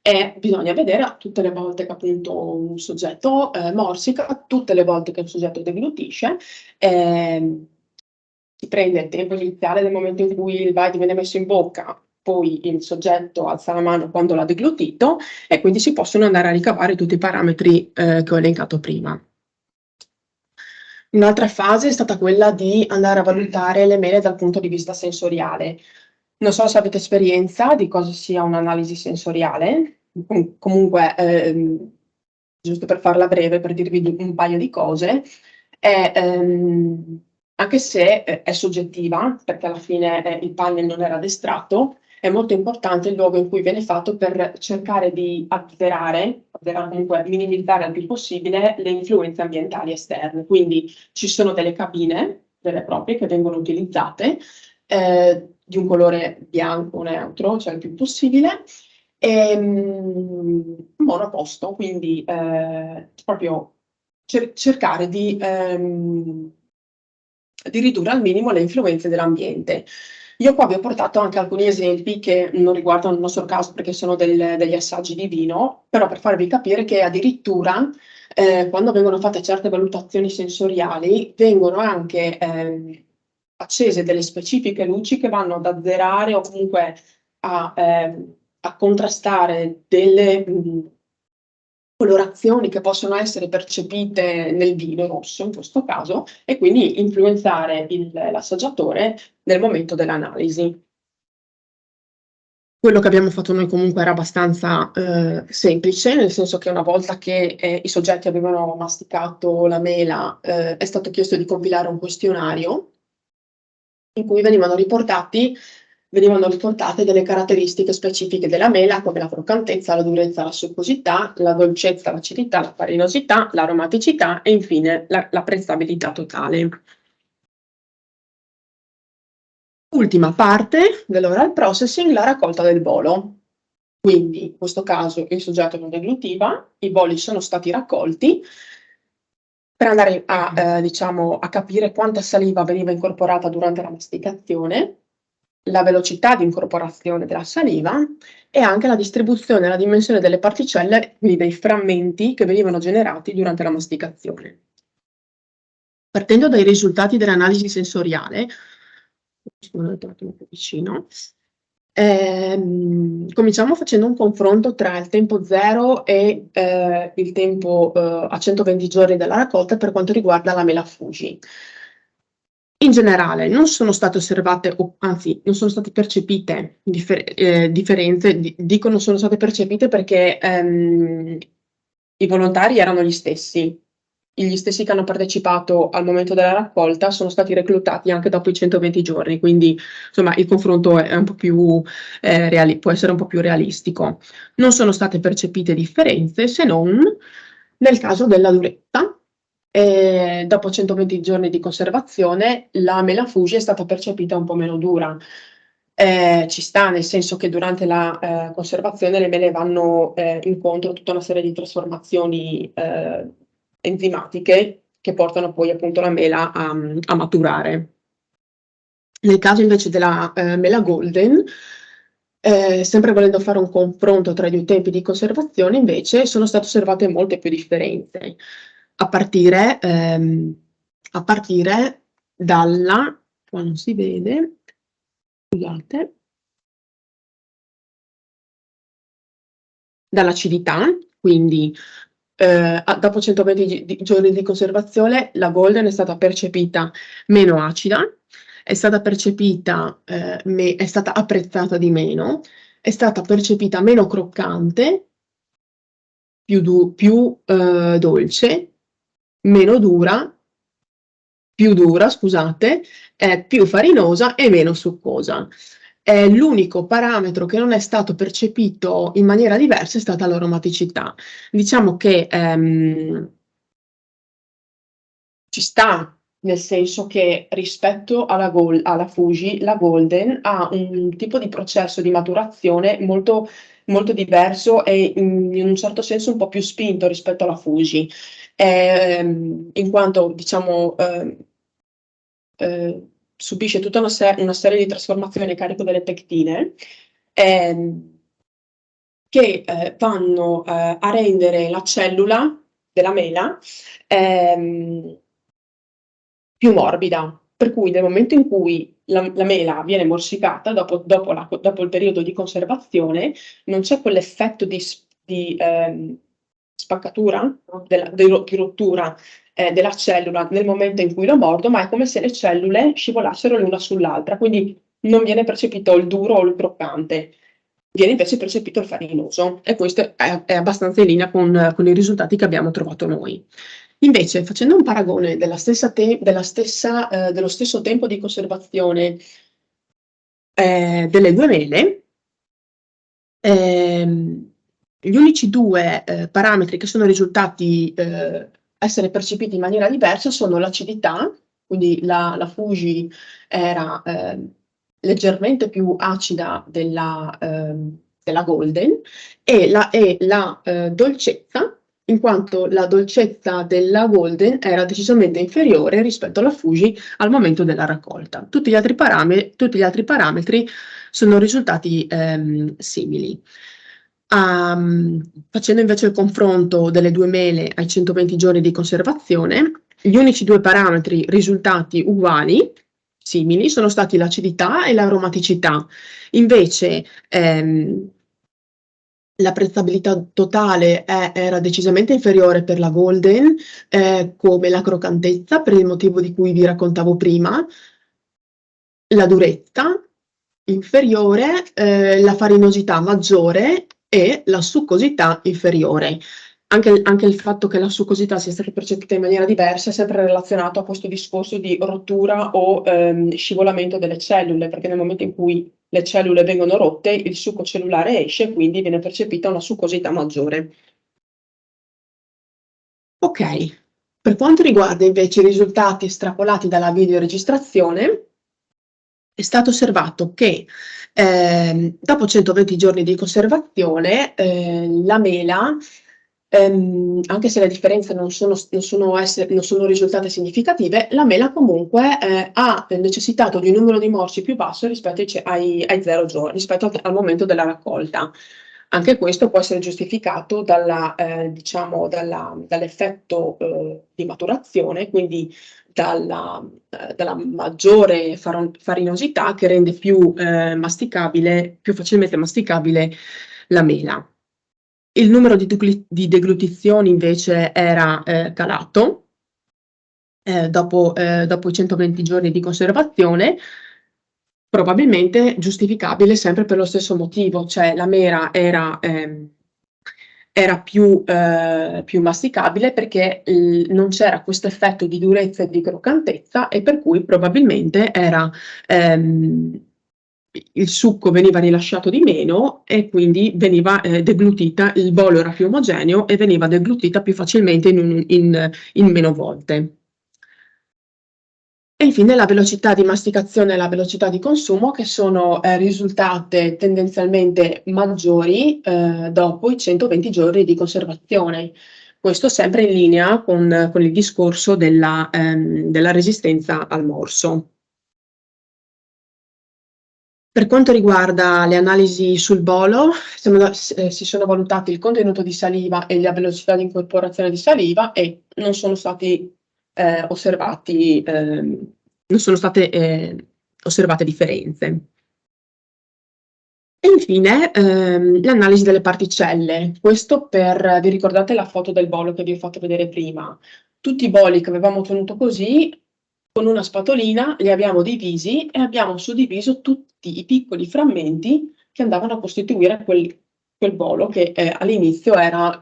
e bisogna vedere tutte le volte che appunto un soggetto morsica, tutte le volte che un soggetto deglutisce, si prende il tempo iniziale del momento in cui il bite viene messo in bocca, poi il soggetto alza la mano quando l'ha deglutito e quindi si possono andare a ricavare tutti i parametri che ho elencato prima. Un'altra fase è stata quella di andare a valutare le mele dal punto di vista sensoriale. Non so se avete esperienza di cosa sia un'analisi sensoriale, comunque, giusto per farla breve, per dirvi un paio di cose, è, anche se è soggettiva, perché alla fine il panel non era addestrato, è molto importante il luogo in cui viene fatto per cercare di azzerare, comunque minimizzare il più possibile le influenze ambientali esterne. Quindi ci sono delle cabine vere e proprie che vengono utilizzate di un colore bianco neutro, cioè il più possibile, e monoposto, quindi proprio cercare di ridurre al minimo le influenze dell'ambiente. Io qua vi ho portato anche alcuni esempi che non riguardano il nostro caso perché sono degli assaggi di vino, però per farvi capire che addirittura quando vengono fatte certe valutazioni sensoriali vengono anche accese delle specifiche luci che vanno ad azzerare o comunque a contrastare delle colorazioni che possono essere percepite nel vino rosso in questo caso e quindi influenzare l'assaggiatore nel momento dell'analisi. Quello che abbiamo fatto noi comunque era abbastanza semplice, nel senso che una volta che i soggetti avevano masticato la mela, è stato chiesto di compilare un questionario in cui venivano riportate delle caratteristiche specifiche della mela, come la croccantezza, la durezza, la succosità, la dolcezza, l'acidità, la farinosità, l'aromaticità e infine la prezzabilità totale. Ultima parte dell'oral processing, la raccolta del bolo. Quindi in questo caso il soggetto non deglutiva, i boli sono stati raccolti per andare diciamo, a capire quanta saliva veniva incorporata durante la masticazione, la velocità di incorporazione della saliva e anche la distribuzione e la dimensione delle particelle, quindi dei frammenti che venivano generati durante la masticazione. Partendo dai risultati dell'analisi sensoriale, sono un po' vicino, cominciamo facendo un confronto tra il tempo zero e il tempo a 120 giorni della raccolta per quanto riguarda la mela Fuji. In generale non sono state osservate, anzi non sono state percepite differenze, dico non sono state percepite perché i volontari erano gli stessi che hanno partecipato al momento della raccolta sono stati reclutati anche dopo i 120 giorni, quindi insomma il confronto è un po' più può essere un po' più realistico. Non sono state percepite differenze se non nel caso della durezza. Dopo 120 giorni di conservazione la mela Fuji è stata percepita un po' meno dura. Ci sta, nel senso che durante la conservazione le mele vanno incontro a tutta una serie di trasformazioni enzimatiche che portano poi appunto la mela a maturare. Nel caso invece della mela Golden, sempre volendo fare un confronto tra i due tempi di conservazione, invece sono state osservate molte più differenze, a partire dalla, qua non si vede, scusate, dall'acidità, quindi dopo 120 giorni di conservazione la Golden è stata percepita meno acida, è stata percepita, è stata apprezzata di meno, è stata percepita meno croccante, più dolce, meno dura, più dura, scusate, più farinosa e meno succosa. L'unico parametro che non è stato percepito in maniera diversa è stata l'aromaticità. Diciamo che ci sta nel senso che rispetto alla Fuji, la Golden ha un tipo di processo di maturazione molto, molto diverso e in un certo senso un po' più spinto rispetto alla Fuji, in quanto, diciamo, subisce tutta una serie di trasformazioni a carico delle pectine, che vanno a rendere la cellula della mela più morbida. Per cui nel momento in cui la mela viene morsicata, dopo il periodo di conservazione, non c'è quell'effetto di spaccatura, no? Di rottura della cellula nel momento in cui lo mordo, ma è come se le cellule scivolassero l'una sull'altra, quindi non viene percepito il duro o il croccante, viene invece percepito il farinoso, e questo è abbastanza in linea con i risultati che abbiamo trovato noi. Invece, facendo un paragone dello stesso tempo di conservazione delle due mele, gli unici due parametri che sono risultati essere percepiti in maniera diversa sono l'acidità, quindi la Fuji era leggermente più acida della Golden, e la dolcezza, in quanto la dolcezza della Golden era decisamente inferiore rispetto alla Fuji al momento della raccolta. Tutti gli altri parametri sono risultati simili. Facendo invece il confronto delle due mele ai 120 giorni di conservazione, gli unici due parametri risultati uguali, simili, sono stati l'acidità e l'aromaticità. Invece l'apprezzabilità totale era decisamente inferiore per la Golden, come la croccantezza, per il motivo di cui vi raccontavo prima, la durezza inferiore, la farinosità maggiore e la succosità inferiore. Anche il fatto che la succosità sia stata percepita in maniera diversa è sempre relazionato a questo discorso di rottura o scivolamento delle cellule, perché nel momento in cui le cellule vengono rotte, il succo cellulare esce e quindi viene percepita una succosità maggiore. Ok, per quanto riguarda invece i risultati estrapolati dalla videoregistrazione, è stato osservato che dopo 120 giorni di conservazione la mela, anche se le differenze non sono risultate significative, la mela comunque ha necessitato di un numero di morsi più basso rispetto ai 0 giorni, rispetto al momento della raccolta. Anche questo può essere giustificato dall'effetto di maturazione, quindi dalla maggiore farinosità che rende più facilmente masticabile la mela. Il numero di deglutizioni invece era calato dopo i 120 giorni di conservazione, probabilmente giustificabile sempre per lo stesso motivo, cioè la mela era più masticabile perché non c'era questo effetto di durezza e di croccantezza, e per cui probabilmente il succo veniva rilasciato di meno e quindi veniva deglutita, il bollo era più omogeneo e veniva deglutita più facilmente in meno volte. E infine la velocità di masticazione e la velocità di consumo, che sono risultate tendenzialmente maggiori dopo i 120 giorni di conservazione. Questo sempre in linea con il discorso della resistenza al morso. Per quanto riguarda le analisi sul bolo, si sono valutati il contenuto di saliva e la velocità di incorporazione di saliva e non sono state osservate differenze. E infine l'analisi delle particelle. Questo vi ricordate la foto del bolo che vi ho fatto vedere prima? Tutti i boli che avevamo ottenuto così, con una spatolina li abbiamo divisi e abbiamo suddiviso tutti i piccoli frammenti che andavano a costituire quel bolo che all'inizio era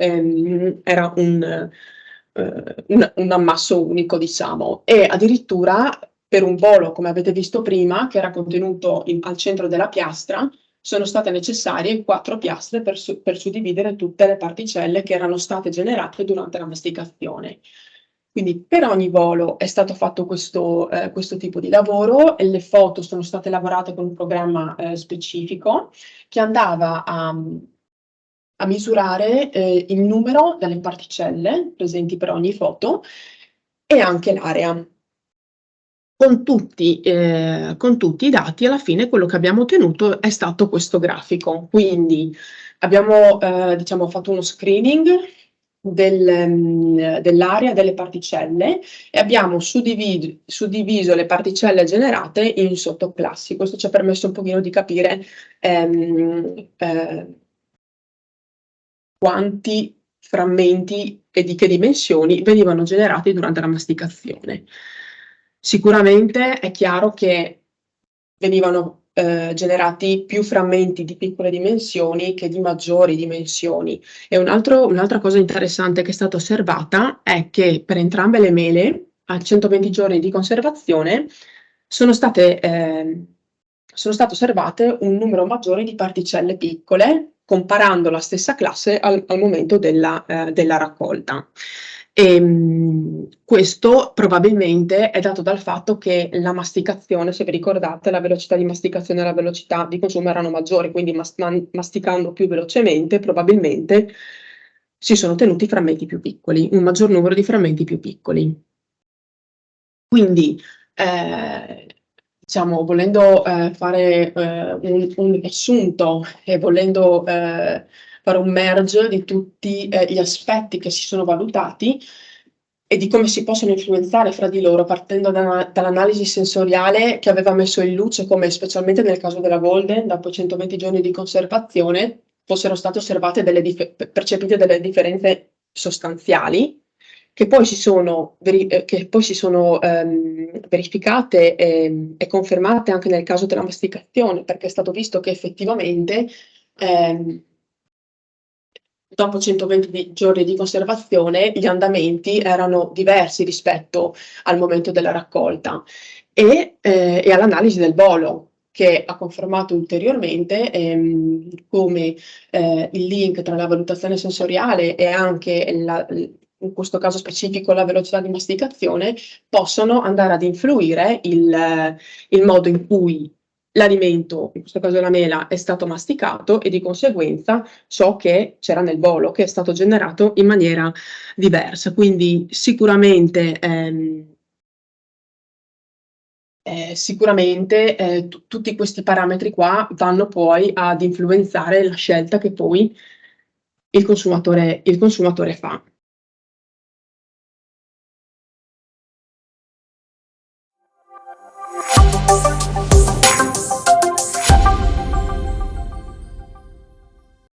un ammasso unico, diciamo, e addirittura per un bolo, come avete visto prima, che era contenuto al centro della piastra, sono state necessarie 4 piastre per suddividere tutte le particelle che erano state generate durante la masticazione. Quindi per ogni volo è stato fatto questo tipo di lavoro e le foto sono state lavorate con un programma specifico che andava a misurare il numero delle particelle presenti per ogni foto e anche l'area. Con tutti i dati, alla fine quello che abbiamo ottenuto è stato questo grafico. Quindi abbiamo diciamo, fatto uno screening dell'area delle particelle e abbiamo suddiviso le particelle generate in sottoclassi. Questo ci ha permesso un pochino di capire quanti frammenti e di che dimensioni venivano generati durante la masticazione. Sicuramente è chiaro che venivano generati più frammenti di piccole dimensioni che di maggiori dimensioni. E un'altra cosa interessante che è stata osservata è che per entrambe le mele, a 120 giorni di conservazione, sono state osservate un numero maggiore di particelle piccole comparando la stessa classe al momento della raccolta. Questo probabilmente è dato dal fatto che la masticazione, se vi ricordate, la velocità di masticazione e la velocità di consumo erano maggiori, quindi masticando più velocemente probabilmente si sono ottenuti frammenti più piccoli, un maggior numero di frammenti più piccoli. Quindi diciamo, volendo fare un riassunto e volendo fare un merge di tutti gli aspetti che si sono valutati e di come si possono influenzare fra di loro, partendo dall'analisi sensoriale che aveva messo in luce come, specialmente nel caso della Golden, dopo 120 giorni di conservazione, fossero state osservate percepite delle differenze sostanziali che poi si sono verificate e confermate anche nel caso della masticazione, perché è stato visto che effettivamente dopo 120 giorni di conservazione gli andamenti erano diversi rispetto al momento della raccolta e all'analisi del volo, che ha confermato ulteriormente come il link tra la valutazione sensoriale e anche in questo caso specifico la velocità di masticazione possono andare ad influire il modo in cui l'alimento, in questo caso la mela, è stato masticato e di conseguenza ciò che c'era nel volo, che è stato generato in maniera diversa. Quindi sicuramente tutti questi parametri qua vanno poi ad influenzare la scelta che poi il consumatore fa.